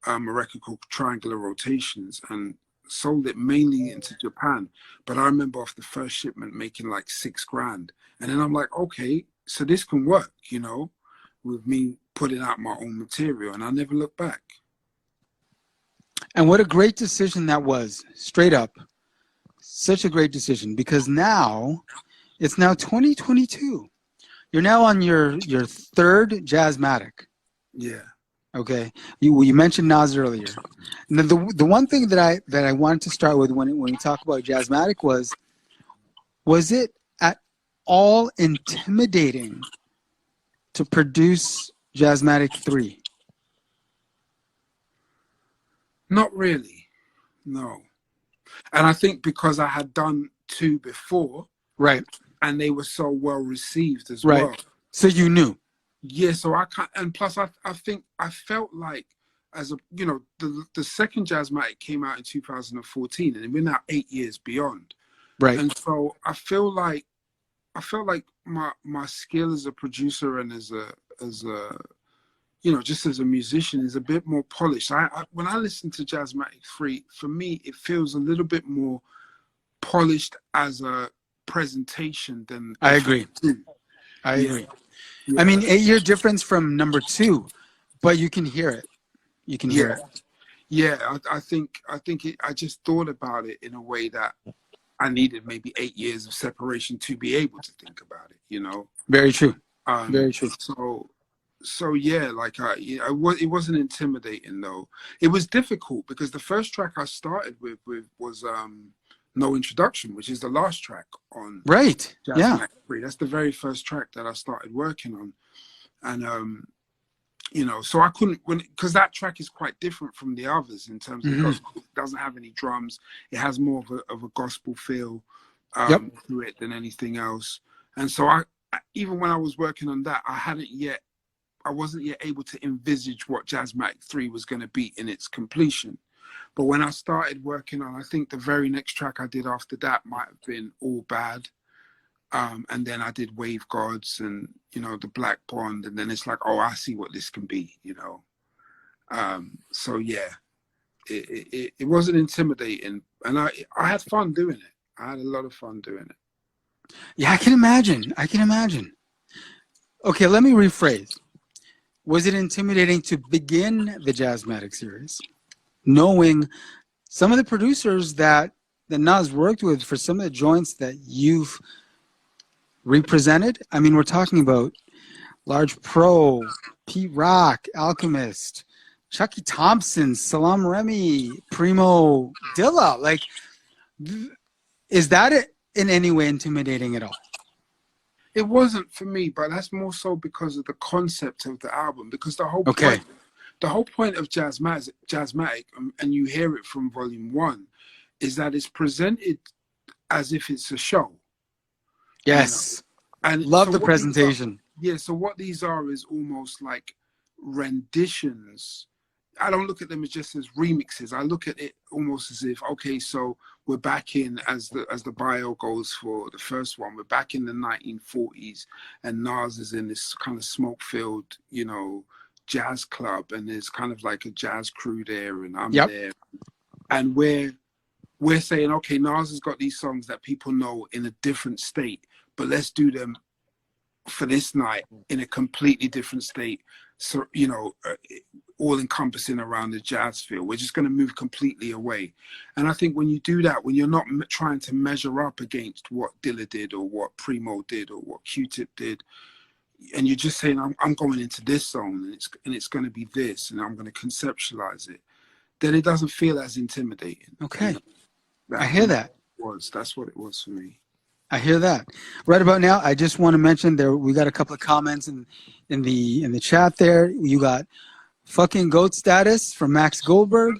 a record called Triangular Rotations. And sold it mainly into Japan. But I remember off the first shipment making like $6,000. And then I'm like, okay, so this can work, you know, with me putting out my own material. And I never looked back. And what a great decision that was, straight up. Such a great decision, because now it's now 2022. You're now on your third Jazzmatic. Yeah. Okay. You mentioned Nas earlier. And the one thing that I wanted to start with when we talk about Jazzmatic was it at all intimidating to produce Jazzmatic 3? Not really. No. And I think because I had done 2 before. Right. And they were so well received as right. well. So you knew. Yeah, so I can't, and plus I think I felt like as a, you know, the second Jazzmatic came out in 2014 and we're now 8 years beyond. Right. And so I felt like my skill as a producer and as a you know, just as a musician is a bit more polished. When I listen to Jazzmatic 3, for me it feels a little bit more polished as a presentation than I agree. I agree. Yeah. I mean, 8-year difference from number 2, but you can hear it. You can hear it. Yeah, I think I just thought about it in a way that I needed maybe 8 years of separation to be able to think about it, you know. Very true. Very true. So yeah, like it wasn't intimidating though. It was difficult because the first track I started with was No Introduction, which is the last track on Jazzmatic 3. That's the very first track that I started working on. And you know, so I couldn't, because that track is quite different from the others in terms of gospel. It doesn't have any drums. It has more of a gospel feel to it than anything else. And so I even when I was working on that, I wasn't yet able to envisage what Jazzmatic 3 was going to be in its completion. But when I started working on, I think the very next track I did after that might have been All Bad. And then I did Wave Gods and, you know, the Black Bond. And then it's like, oh, I see what this can be, you know. So, yeah, it wasn't intimidating. And I had fun doing it. I had a lot of fun doing it. Yeah, I can imagine. Okay, let me rephrase. Was it intimidating to begin the Jazzmatic series, knowing some of the producers that Nas worked with for some of the joints that you've represented? I mean, we're talking about Large Pro, Pete Rock, Alchemist, Chucky Thompson, Salam Remy, Primo Dilla. Like, is that in any way intimidating at all? It wasn't for me, but that's more so because of the concept of the album. Because the whole point of Jazzmatic, and you hear it from Volume 1, is that it's presented as if it's a show. Yes, you know? And love the presentation. So what these are is almost like renditions. I don't look at them as just as remixes. I look at it almost as if, okay, so we're back in, as the bio goes for the first one, we're back in the 1940s, and Nas is in this kind of smoke-filled, you know, jazz club, and there's kind of like a jazz crew there, and I'm there, and we're saying, okay, Nas has got these songs that people know in a different state, but let's do them for this night in a completely different state. So, you know, all encompassing around the jazz feel. We're just going to move completely away. And I think when you do that, when you're not trying to measure up against what Dilla did or what Primo did or what Q-Tip did, and you're just saying, I'm going into this zone and it's going to be this, and I'm going to conceptualize it, then it doesn't feel as intimidating. Okay. You know, I hear that. That's what it was for me. I hear that. Right about now, I just want to mention we got a couple of comments in the chat there. You got fucking goat status from Max Goldberg.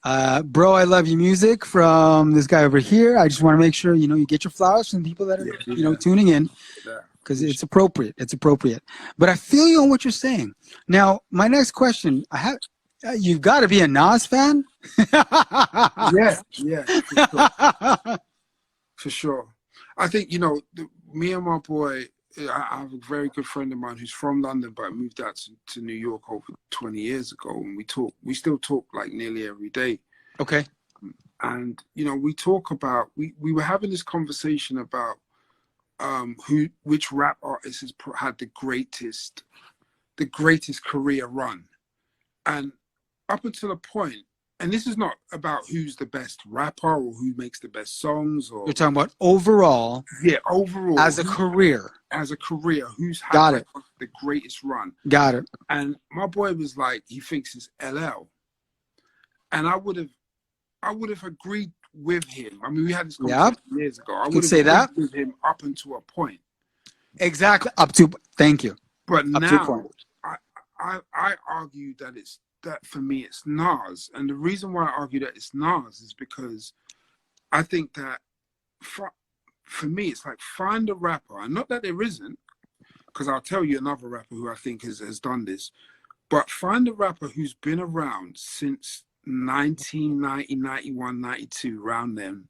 Bro, I love your music from this guy over here. I just want to make sure, you know, you get your flowers from people that are, tuning in, because it's appropriate. It's appropriate. But I feel you on what you're saying. Now, my next question, you've got to be a Nas fan? Yeah, for sure. I think, you know, me and my boy, I have a very good friend of mine who's from London, but moved out to New York over 20 years ago. And we still talk like nearly every day. Okay. And we talk about we were having this conversation about which rap artist has had the greatest career run, and up until a point, and this is not about who's the best rapper or who makes the best songs, or You're talking about overall. Yeah, overall as a career. Who's had Got it. the greatest run? Got it. And my boy was like, he thinks it's LL, and I would have agreed with him. I mean, we had this conversation years ago. I would say that with him up until a point. Exactly. Up to. Thank you. But up now, I argue that for me it's Nas, and the reason why I argue that it's Nas is because I think that for me it's like, find a rapper, and not that there isn't, because I'll tell you another rapper who I think has done this, but find a rapper who's been around since 1990, 91, 92, around then,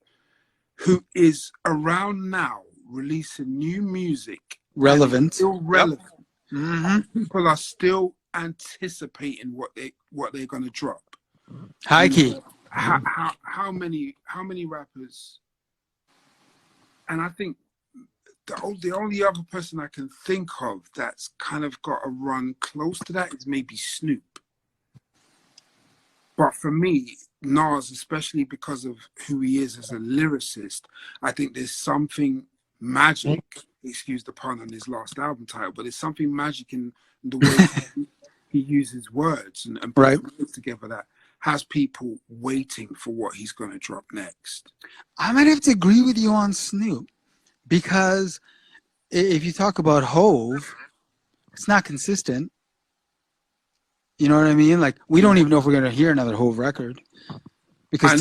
who is around now releasing new music, relevant, still relevant. Yep. Mm-hmm. People are still anticipating what they're going to drop. High key. How many rappers? And I think the only other person I can think of that's kind of got a run close to that is maybe Snoop. But for me, Nas, especially because of who he is as a lyricist, I think there's something magic, excuse the pun on his last album title, but there's something magic in the way he uses words and puts words together that has people waiting for what he's going to drop next. I might have to agree with you on Snoop, because if you talk about Hove, it's not consistent. You know what I mean? Like, we don't even know if we're going to hear another Hove record. Because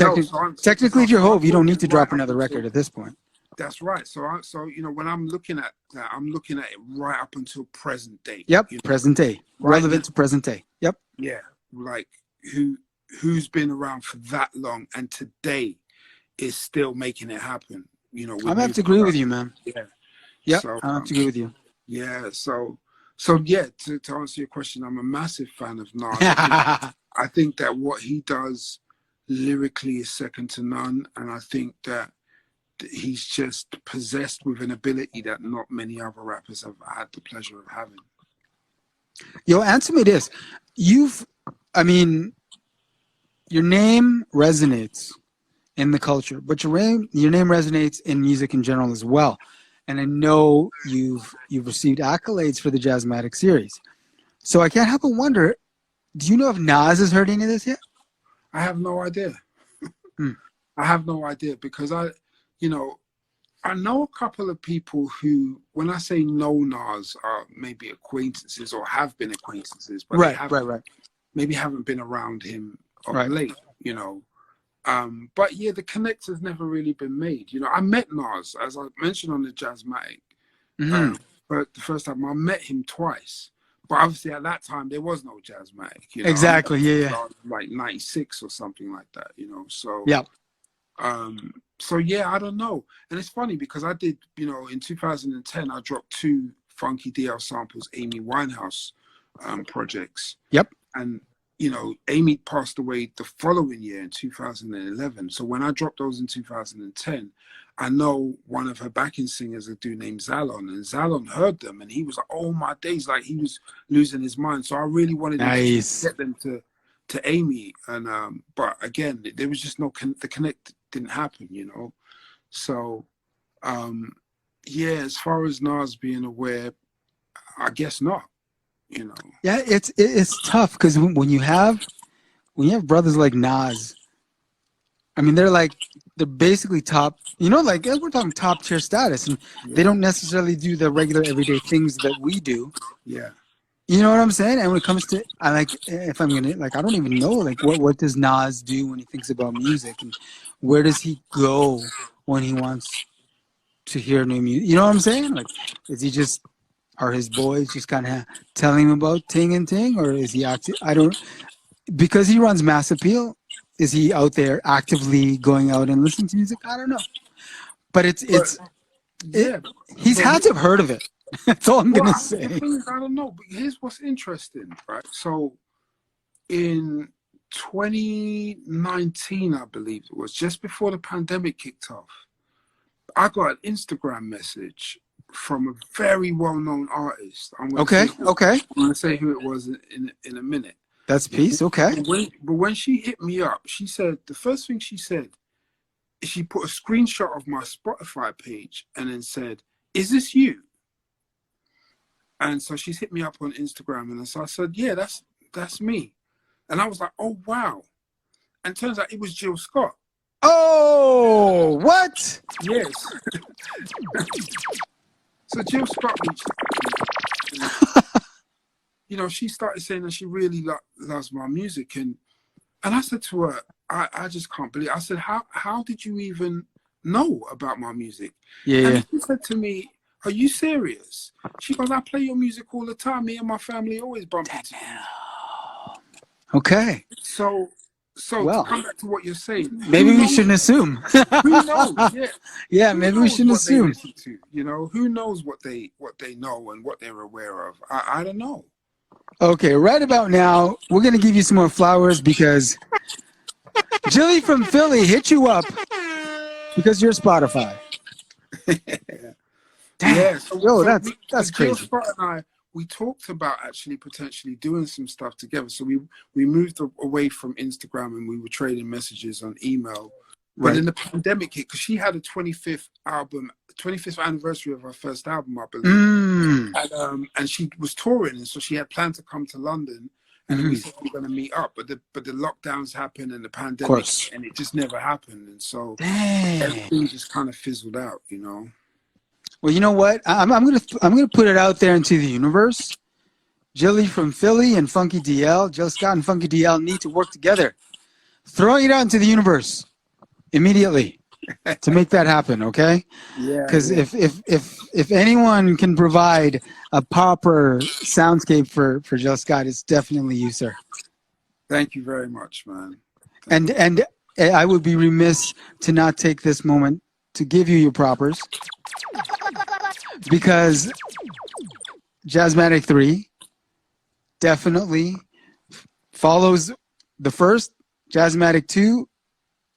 technically, if you're Hove, you don't need to drop another record at this point. That's right. So when I'm looking at that, I'm looking at it right up until present day. Yep, present day. Relevant to present day. Yep. Yeah, like who's been around for that long and today is still making it happen. I have to agree with you, man. Yeah. Yep, I have to agree with you. Yeah, so yeah, to answer your question, I'm a massive fan of Nas. I think that what he does lyrically is second to none, and I think that he's just possessed with an ability that not many other rappers have had the pleasure of having. Yo, answer me this. Your name resonates in the culture, but your name resonates in music in general as well. And I know you've received accolades for the Jazzmatic series. So I can't help but wonder, do you know if Nas has heard any of this yet? I have no idea. I have no idea, because I know a couple of people who, when I say know Nas, are maybe acquaintances or have been acquaintances, but maybe haven't been around him of late, But yeah, the connect has never really been made. I met Nas, as I mentioned, on the Jazzmatic. But the first time I met him twice. But obviously at that time there was no Jazzmatic. Exactly, yeah. Like 96 or something like that, So yeah. So yeah, I don't know. And it's funny because I did, in 2010, I dropped 2 Funky DL Samples Amy Winehouse projects. Yep. And Amy passed away the following year in 2011. So when I dropped those in 2010, I know one of her backing singers, a dude named Zalon, and Zalon heard them, and he was like, "Oh my days!" Like he was losing his mind. So I really wanted to get them to Amy, and but again, there was just no the connect didn't happen, So yeah, as far as Nas being aware, I guess not. Yeah, it's tough, because when you have brothers like Nas, I mean, they're basically top, like we're talking top tier status, and they don't necessarily do the regular everyday things that we do. Yeah. You know what I'm saying? And when it comes to, I don't even know, like, what does Nas do when he thinks about music, and where does he go when he wants to hear new music? You know what I'm saying? Like, are his boys just kind of telling him about Ting and Ting, or is he active? Because he runs Mass Appeal, is he out there actively going out and listening to music? I don't know. But he's had to have heard of it. That's all I'm going to say. The thing is, I don't know, but here's what's interesting, right? So in 2019, I believe it was, just before the pandemic kicked off. I got an Instagram message from a very well-known artist. I'm going to say who it was in a minute. That's peace. Okay. But when she hit me up, she said, the first thing she said is she put a screenshot of my Spotify page and then said, "Is this you?" And so she's hit me up on Instagram, and so I said, "Yeah, that's me." And I was like, "Oh wow!" And turns out it was Jill Scott. Oh, what? Yes. So Jill Scott reached out to me. She started saying that she really loves my music, and I said to her, I just can't believe it. I said, how did you even know about my music? Yeah. And she said to me, "Are you serious?" She goes, "I play your music all the time. Me and my family always bump into you." Okay. So well, to come back to what you're saying, maybe we shouldn't assume. Who knows? Yeah. Yeah, maybe we shouldn't assume. Who knows what they know and what they're aware of? I don't know. Okay, right about now, we're gonna give you some more flowers because Jilly from Philly hit you up because you're Spotify. Damn. Yeah, that's crazy. Jill Scott and I, we talked about actually potentially doing some stuff together. So we moved away from Instagram and we were trading messages on email. But in the pandemic hit, because she had a 25th anniversary of her first album, I believe. And she was touring, and so she had planned to come to London, and we said we were going to meet up. But the lockdowns happened and the pandemic, and it just never happened. And so everything just kind of fizzled out, Well, you know what? I'm gonna put it out there into the universe. Jilly from Philly and Funky DL, Jill Scott and Funky DL need to work together. Throwing it out into the universe immediately to make that happen. Okay? Yeah. Because if anyone can provide a proper soundscape for Jill Scott, it's definitely you, sir. Thank you very much, man. And I would be remiss to not take this moment to give you your propers. Because Jazzmatic 3 definitely follows the first. Jazzmatic 2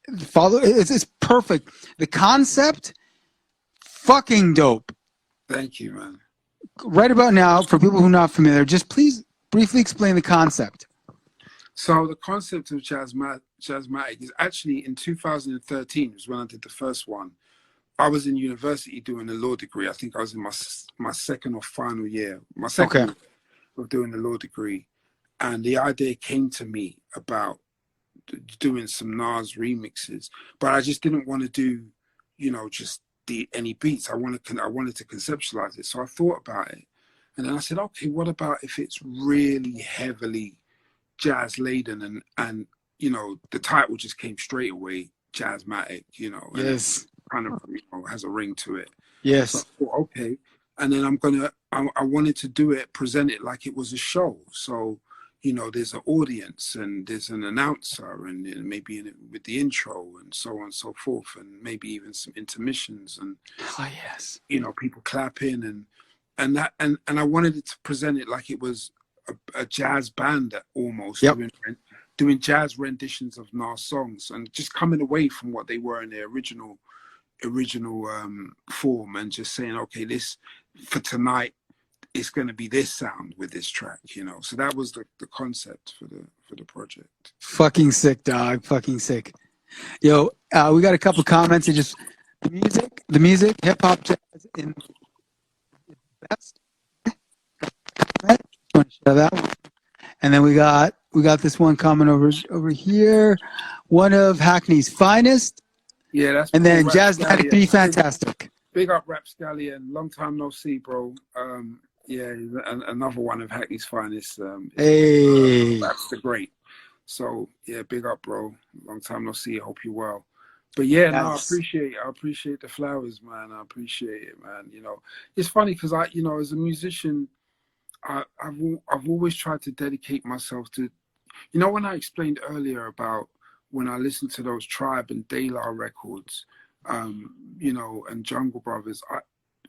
it's perfect. The concept, fucking dope. Thank you, man. Right about now, for people who are not familiar, just please briefly explain the concept. So the concept of Jazzmatic is actually in 2013 was when I did the first one. I was in university doing a law degree. I think I was in my second or final year, of doing the law degree. And the idea came to me about doing some Nas remixes, but I just didn't want to do, just any beats. I wanted to conceptualize it. So I thought about it. And then I said, okay, what about if it's really heavily jazz laden and the title just came straight away, Jazzmatic, Yes. Kind of has a ring to it. Yes. So I thought, okay. And then I wanted to do it, present it like it was a show. So, there's an audience and there's an announcer and maybe with the intro and so on and so forth, and maybe even some intermissions and people clapping and I wanted it to present it like it was a jazz band almost doing jazz renditions of Nas songs and just coming away from what they were in their original form and just saying, okay, this for tonight it's going to be this sound with this track, so that was the concept for the project. Fucking sick, dog. Fucking sick. Yo, we got a couple comments. It just the music, hip hop, jazz in the best. Want to share that one. And then we got this one comment over here. One of Hackney's finest. Yeah, that's. And then Jazzmatic 3, fantastic. Big up, Rapscallion. Long time no see, bro. Yeah, another one of Hackney's finest. Hey, that's the great. So yeah, big up, bro. Long time no see. I hope you're well. But yeah, no, I appreciate the flowers, man. I appreciate it, man. It's funny because I, as a musician, I've always tried to dedicate myself to, when I explained earlier about when I listened to those Tribe and De La records, and Jungle Brothers,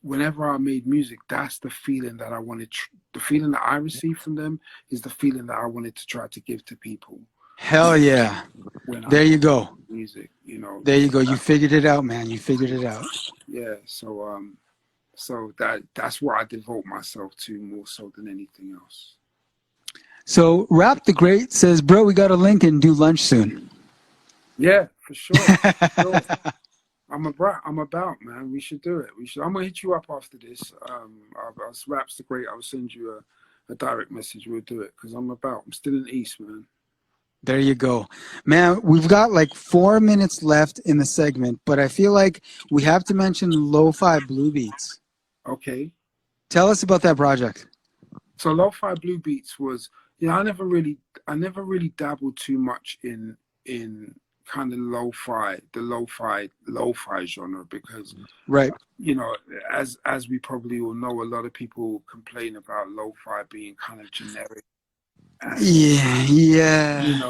whenever I made music, that's the feeling that I wanted. The feeling that I received from them is the feeling that I wanted to try to give to people. Hell yeah. when There I'm you go. music, you know. There you go. You figured it out, man. You figured it out. Yeah, so that's what I devote myself to more so than anything else. So Rap the Great says, bro, we got a link and do lunch soon. Yeah, for sure. For sure. I'm about, man. We should do it. I'm gonna hit you up after this. Raps the Great. I'll send you a direct message. We'll do it because I'm about. I'm still in the East, man. There you go. Man, we've got like 4 minutes left in the segment, but I feel like we have to mention Lo-Fi Blue Beats. Okay. Tell us about that project. So Lo-Fi Blue Beats was, I never really dabbled too much in kind of the lo-fi genre because, right, as we probably all know, a lot of people complain about lo-fi being kind of generic. And,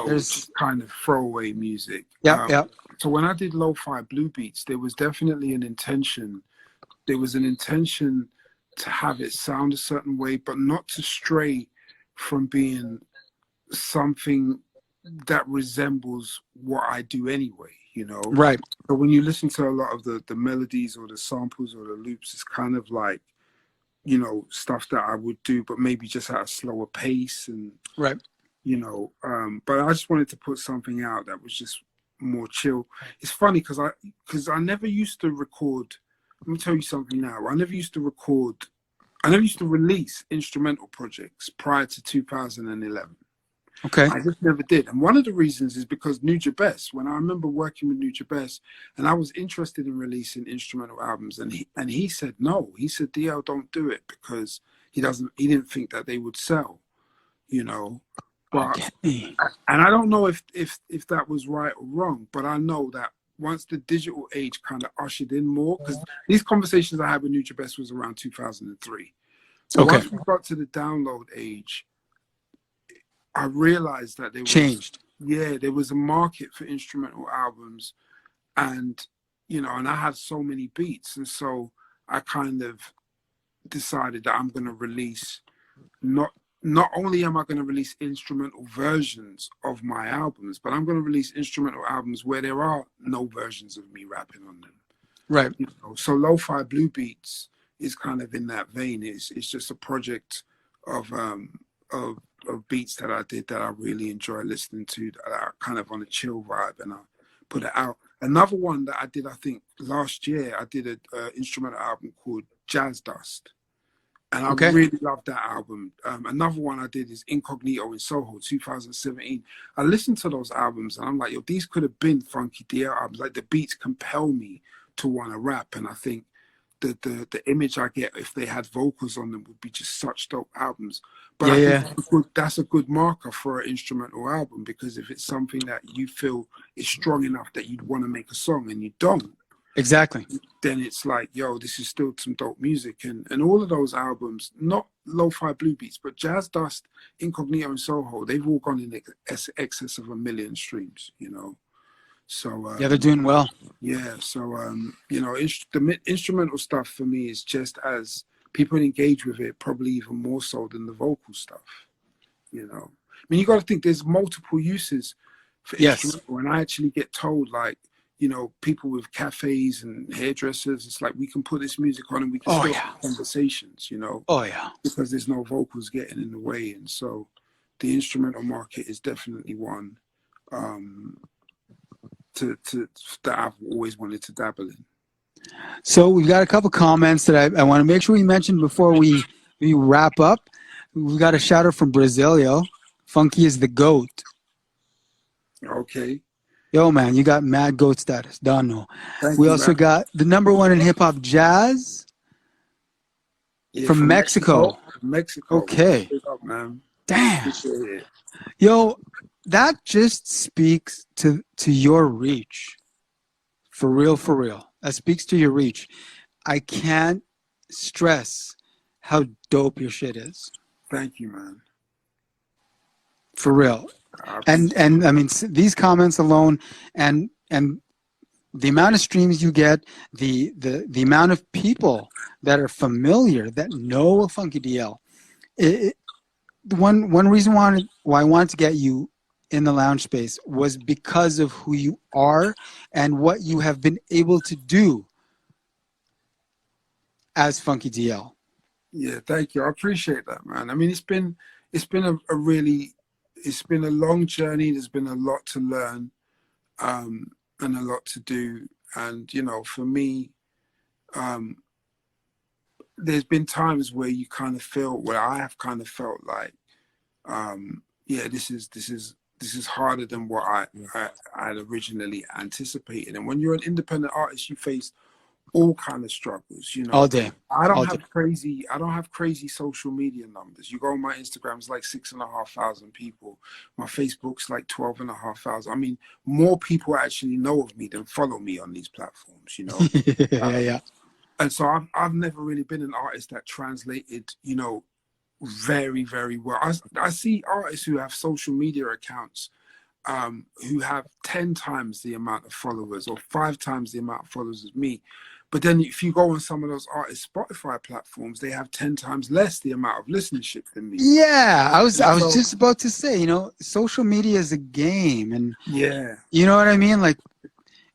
There's just kind of throwaway music. Yeah. So when I did Lo-Fi Blue Beats, there was definitely an intention. There was an intention to have it sound a certain way, but not to stray from being something that resembles what I do anyway, Right. But when you listen to a lot of the melodies or the samples or the loops, it's kind of like, stuff that I would do, but maybe just at a slower pace and, right. But I just wanted to put something out that was just more chill. It's funny because I never used to record. Let me tell you something now. I never used to release instrumental projects prior to 2011. Okay. I just never did. And one of the reasons is because Nujabes, when I remember working with Nujabes and I was interested in releasing instrumental albums, and he said no. He said, DL, don't do it because he didn't think that they would sell, But, okay. And I don't know if that was right or wrong, but I know that once the digital age kind of ushered in more, because these conversations I had with Nujabes was around 2003. So okay. Once we got to the download age, I realized that there was changed. Yeah, there was a market for instrumental albums, and and I had so many beats, and so I kind of decided that I'm going to release not only am I going to release instrumental versions of my albums, but I'm going to release instrumental albums where there are no versions of me rapping on them. Right. So Lo-Fi Blue Beats is kind of in that vein. It's just a project of beats that I did that I really enjoy listening to, that are kind of on a chill vibe, and I put it out. Another one that I did, I think last year, I did an instrumental album called Jazz Dust. And I really loved that album. Another one I did is Incognito in Soho, 2017. I listened to those albums and I'm like, yo, these could have been Funky DL albums. Like, the beats compel me to want to rap. And I think the image I get if they had vocals on them would be just such dope albums. But I think that's a good marker for an instrumental album, because if it's something that you feel is strong enough that you'd want to make a song and you don't, exactly, then it's like, yo, this is still some dope music. And all of those albums, not Lo-Fi Blue Beats, but Jazz Dust, Incognito, and Soho, they've all gone in excess of 1 million streams, So they're doing well. Yeah, so the instrumental stuff for me is just as people engage with it, probably even more so than the vocal stuff. I mean, you got to think there's multiple uses for instrumental, and I actually get told, like, people with cafes and hairdressers, it's like, we can put this music on and we can still have conversations, because there's no vocals getting in the way. And so the instrumental market is definitely one that I've always wanted to dabble in. So we've got a couple comments that I want to make sure we mention before we wrap up. We've got a shout out from Brasilio. Funky is the GOAT. Okay. Yo, man, you got mad GOAT status. Don't know. We also got the #1 in hip hop jazz from Mexico. Mexico. Okay. Up, man. Damn. Yo, that just speaks to your reach. For real, for real. That speaks to your reach. I can't stress how dope your shit is. Thank you, man. For real. And I mean, these comments alone, and the amount of streams you get, the amount of people that are familiar, that know of Funky DL. One reason why I wanted to get you in the lounge space was because of who you are and what you have been able to do as Funky DL. Yeah, thank you. I appreciate that, man. I mean, it's been a really, it's been a long journey. There's been a lot to learn, and a lot to do. And you know, for me, there's been times where you kind of feel, where I have kind of felt like, yeah, this is harder than what I had originally anticipated. And when you're an independent artist, you face all kind of struggles, you know. All day. I don't All have day. crazy social media numbers. You go on my Instagram, it's like 6,500 people. My Facebook's like 12,500. I mean, more people actually know of me than follow me on these platforms, you know. Yeah. And so I've never really been an artist that translated, you know, very, very well. I see artists who have social media accounts who have 10 times the amount of followers or 5 times the amount of followers as me. But then if you go on some of those artists' Spotify platforms, they have 10 times less the amount of listenership than me. Yeah, I was just about to say, you know, social media is a game, and Yeah, you know what I mean? Like,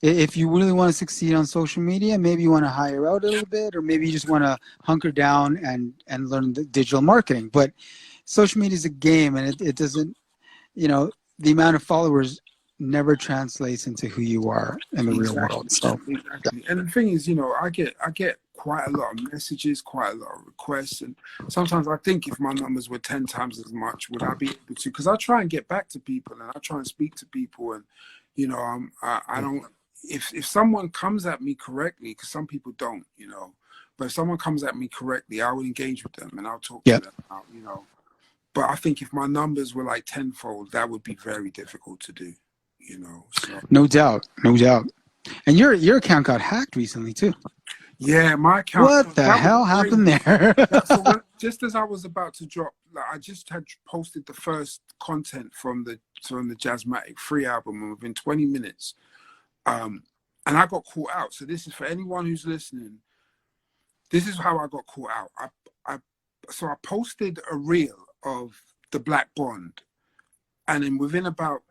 if you really want to succeed on social media, maybe you want to hire out a little bit, or maybe you just want to hunker down and learn the digital marketing. But social media is a game, and it doesn't, you know, the amount of followers never translates into who you are in the real world. So exactly. And the thing is, you know, I get quite a lot of messages, quite a lot of requests, and sometimes I think if my numbers were 10 times as much, would I be able to? Because I try and get back to people, and I try and speak to people, and you know, I don't. If someone comes at me correctly, because some people don't, you know, but if someone comes at me correctly, I will engage with them and I'll talk to them, you know. But I think if my numbers were like tenfold, that would be very difficult to do, you know. So no doubt. And your account got hacked recently too. yeah, my account. What the hell happened there? So just as I was about to drop, like, I just had posted the first content from the Jazzmatic free album, and within 20 minutes, and I got caught out. So this is for anyone who's listening. This is how I got caught out. I posted a reel of the Black Bond, and then within about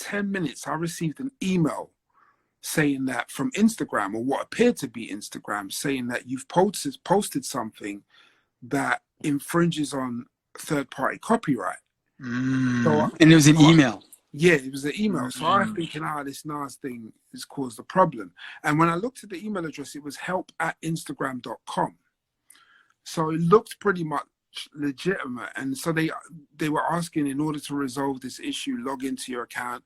10 minutes, I received an email saying that from Instagram, or what appeared to be Instagram, saying that you've posted something that infringes on third-party copyright. So, and it was an email. Yeah, it was an email. So I'm thinking, this NAS thing has caused a problem. And when I looked at the email address, it was help@instagram.com. So it looked pretty much legitimate. And so they were asking, in order to resolve this issue, log into your account.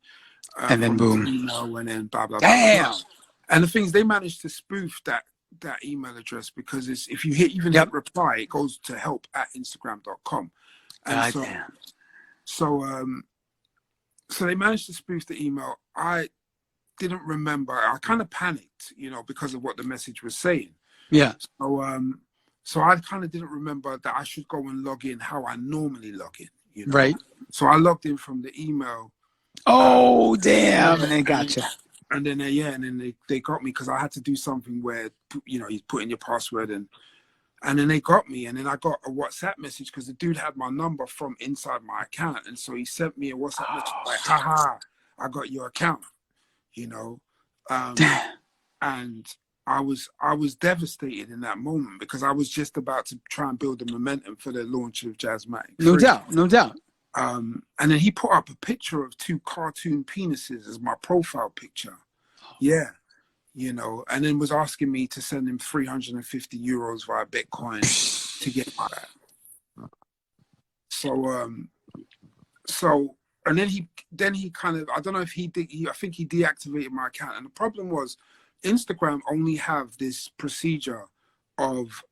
And then boom. Email, and then blah, blah, Damn. blah. And the thing is, they managed to spoof that email address, because if you hit reply, it goes to help@instagram.com. And so they managed to spoof the email. I didn't remember. I kind of panicked, you know, because of what the message was saying. Yeah. So I kind of didn't remember that I should go and log in how I normally log in, you know? Right. So I logged in from the email. Oh, damn. And they got you. And then, they got me, because I had to do something where, you know, you put in your password, and then they got me. And then I got a WhatsApp message, because the dude had my number from inside my account. And so he sent me a WhatsApp message like, haha, I got your account, you know? And I was devastated in that moment, because I was just about to try and build the momentum for the launch of Jazzmatic. No doubt. And then he put up a picture of 2 cartoon penises as my profile picture. Yeah. You know, and then was asking me to send him 350 euros via Bitcoin to get my that. So, and then he kind of, I don't know if I think he deactivated my account. And the problem was, Instagram only have this procedure of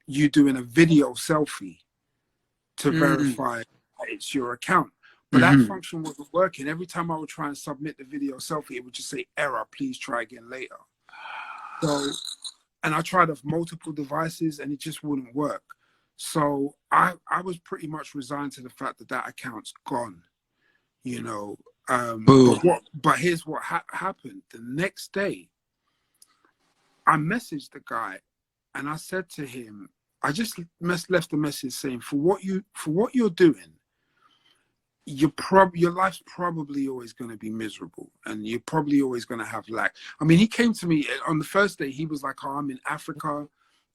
you doing a video selfie to verify that it's your account. But that function wasn't working. Every time I would try and submit the video selfie, it would just say, error, please try again later. So, and I tried off multiple devices, and it just wouldn't work. So I was pretty much resigned to the fact that account's gone, you know. But here's what happened. The next day, I messaged the guy, and I said to him, I just left a message saying, for what you're doing, your life's probably always going to be miserable, and you're probably always going to have lack. I mean, he came to me on the first day. He was like, "Oh, I'm in Africa,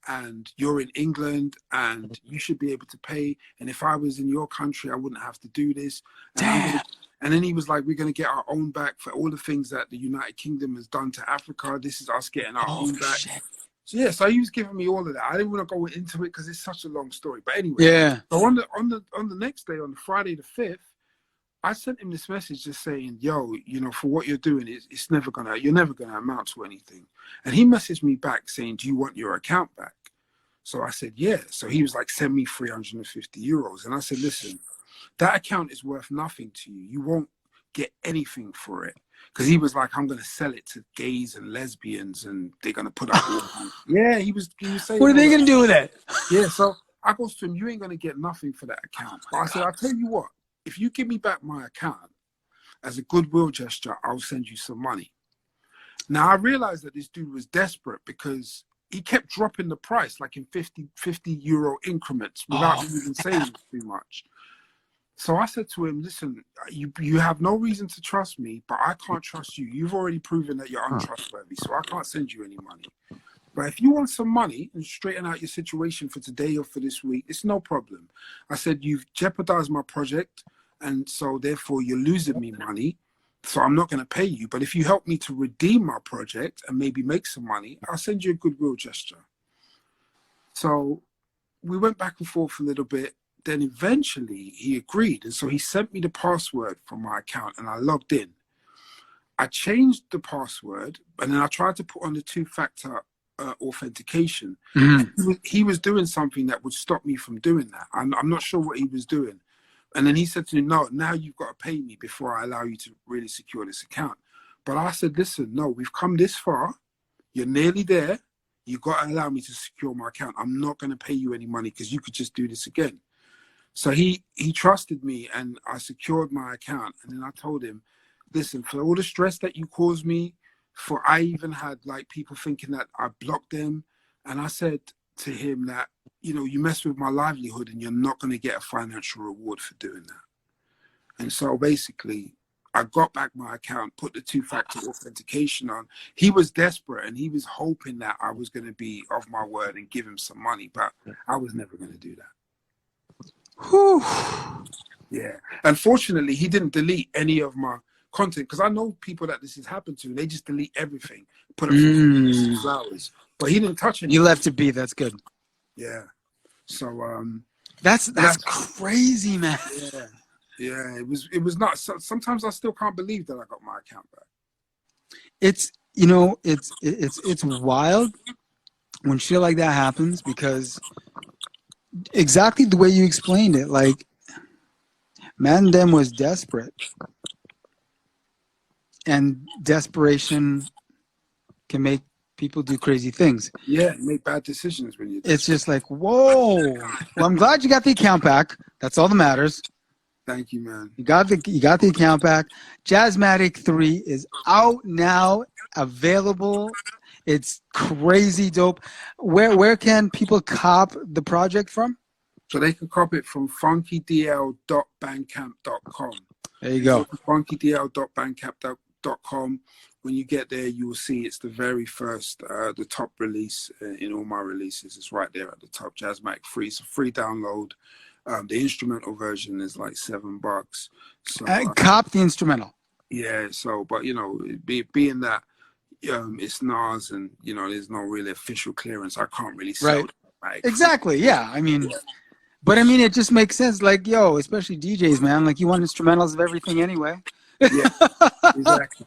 and you're in England, and you should be able to pay. And if I was in your country, I wouldn't have to do this." And then he was like, "We're going to get our own back for all the things that the United Kingdom has done to Africa. This is us getting our own back." Shit. So yeah, so he was giving me all of that. I didn't want to go into it because it's such a long story. But anyway, Yeah. so on the next day, on Friday the 5th, I sent him this message just saying, "Yo, for what you're doing, you're never gonna amount to anything." And he messaged me back saying, "Do you want your account back?" So I said, "Yeah." So he was like, "Send me 350 euros." And I said, "Listen, that account is worth nothing to you. You won't get anything for it." Because he was like, "I'm gonna sell it to gays and lesbians, and they're gonna put up." Yeah, he was saying. What are they gonna do with it? Yeah, so I goes to him, "You ain't gonna get nothing for that account." But I said, "I'll tell you what. If you give me back my account as a goodwill gesture, I'll send you some money." Now, I realized that this dude was desperate because he kept dropping the price like in 50 euro increments without even saying too much. So I said to him, "Listen, you have no reason to trust me, but I can't trust you. You've already proven that you're untrustworthy, so I can't send you any money. But if you want some money and straighten out your situation for today or for this week, it's no problem." I said, "You've jeopardized my project, and so therefore you're losing me money. So I'm not going to pay you. But if you help me to redeem my project and maybe make some money, I'll send you a goodwill gesture." So we went back and forth a little bit. Then eventually he agreed. And so he sent me the password from my account and I logged in. I changed the password, and then I tried to put on the two-factor authentication. Mm-hmm. He was doing something that would stop me from doing that. I'm not sure what he was doing. And then he said to me, "No, now you've got to pay me before I allow you to really secure this account." But I said, "Listen, no, we've come this far. You're nearly there. You've got to allow me to secure my account. I'm not going to pay you any money because you could just do this again." So he trusted me, and I secured my account. And then I told him, "Listen, for all the stress that you caused me, I even had like people thinking that I blocked them." And I said to him that, "You mess with my livelihood and you're not going to get a financial reward for doing that." And so basically I got back my account, put the two-factor authentication on. He was desperate and he was hoping that I was going to be of my word and give him some money, but I was never going to do that. Whew. Yeah. Unfortunately, he didn't delete any of my content, because I know people that this has happened to. They just delete everything, put it for 6 hours. But he didn't touch anything. You left it be. That's good. Yeah. So that's crazy, man. Yeah. It was not. Sometimes I still can't believe that I got my account back. It's it's wild when shit like that happens, because exactly the way you explained it, like, man, them was desperate, and desperation can make people do crazy things. Yeah, make bad decisions when you're desperate. It's just like, whoa. Well, I'm glad you got the account back. That's all that matters. Thank you, man. You got the account back. Jazzmatic 3 is out now, available. It's crazy dope. Where can people cop the project from? So they can cop it from funkydl.bandcamp.com. There you go. funkydl.bandcamp.com. When you get there, you will see it's the very first, the top release in all my releases. It's right there at the top, Jazzmatic 3. It's a free download. The instrumental version is like $7. So cop the instrumental. Yeah. So, but being that it's Nas and there's no really official clearance, I can't really sell it. Exactly. Yeah. I mean, but I mean, it just makes sense. Like, especially DJs, man. Like, you want instrumentals of everything anyway. Yeah. Exactly.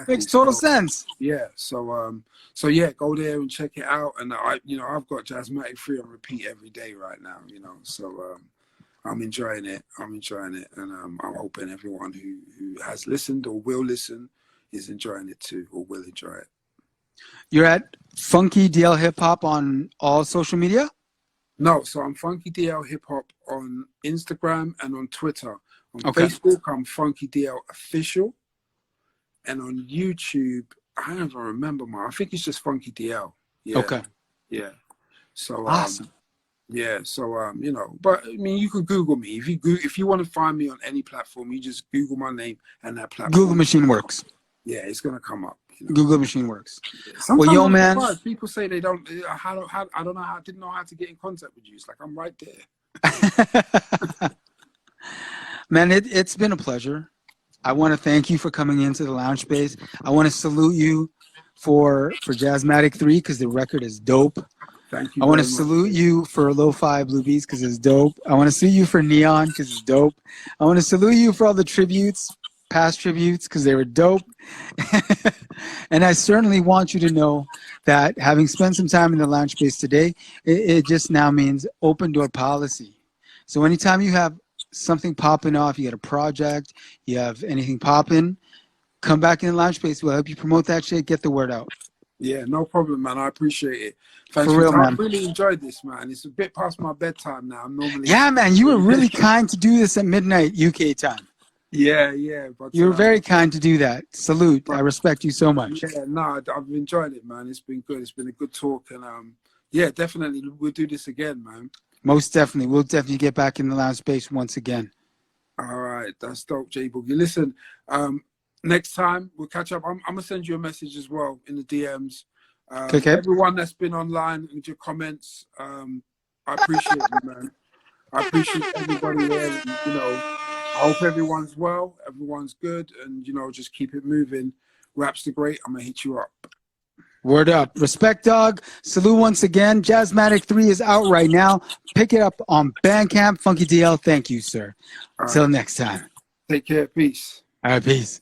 Makes total sense. Yeah. So yeah, go there and check it out. And I've got Jazzmatic 3 on repeat every day right now. So I'm enjoying it. And I'm hoping everyone who has listened or will listen is enjoying it too, or will enjoy it. You're at Funky DL Hip Hop on all social media? No, so I'm Funky DL Hip Hop on Instagram and on Twitter. On Facebook, I'm Funky DL Official. And on YouTube, I don't even remember I think it's just Funky DL. Yeah. Okay. Yeah. So awesome. Yeah, so you know, but I mean, you could Google me if you want to find me on any platform. You just Google my name and that platform. Google machine works. Yeah, it's gonna come up. You know? Google machine works. Sometimes Well, yo, I'm man. surprised. People say they don't. How I don't know how. I didn't know how to get in contact with you. It's like I'm right there. Man, it's been a pleasure. I want to thank you for coming into the lounge space. I want to salute you for Jazzmatic 3 because the record is dope. Thank you. I want to very much. salute you for Lo-Fi Blue Beats because it's dope. I want to salute you for Neon because it's dope. I want to salute you for all the tributes, past tributes, because they were dope. And I certainly want you to know that having spent some time in the lounge space today, it just now means open door policy. So anytime you have something popping off, you got a project, you have anything popping, come back in the lounge space. We'll help you promote that shit, get the word out. Yeah, no problem, man. I appreciate it. Thanks For real, man. I really enjoyed this, man. It's a bit past my bedtime now. I'm normally. Yeah, man, you were really kind to do this at midnight UK time. Yeah, but You were very kind to do that. Salute. I respect you so much. Yeah, no, I've enjoyed it, man. It's been good. It's been a good talk, and yeah, definitely we'll do this again, man. Most definitely. We'll definitely get back in the lounge space once again. All right, that's dope, J Boogie. Listen, next time we'll catch up. I'm gonna send you a message as well in the DMs. Okay. Everyone that's been online with your comments, I appreciate you, man. I appreciate everybody there. And, you know, I hope everyone's well, everyone's good, and you know, just keep it moving. Raps the Great. I'm gonna hit you up. Word up. Respect, dog. Salute once again. Jazzmatic 3 is out right now. Pick it up on Bandcamp. Funky DL, thank you, sir. Until next time. Take care. Peace. All right, peace.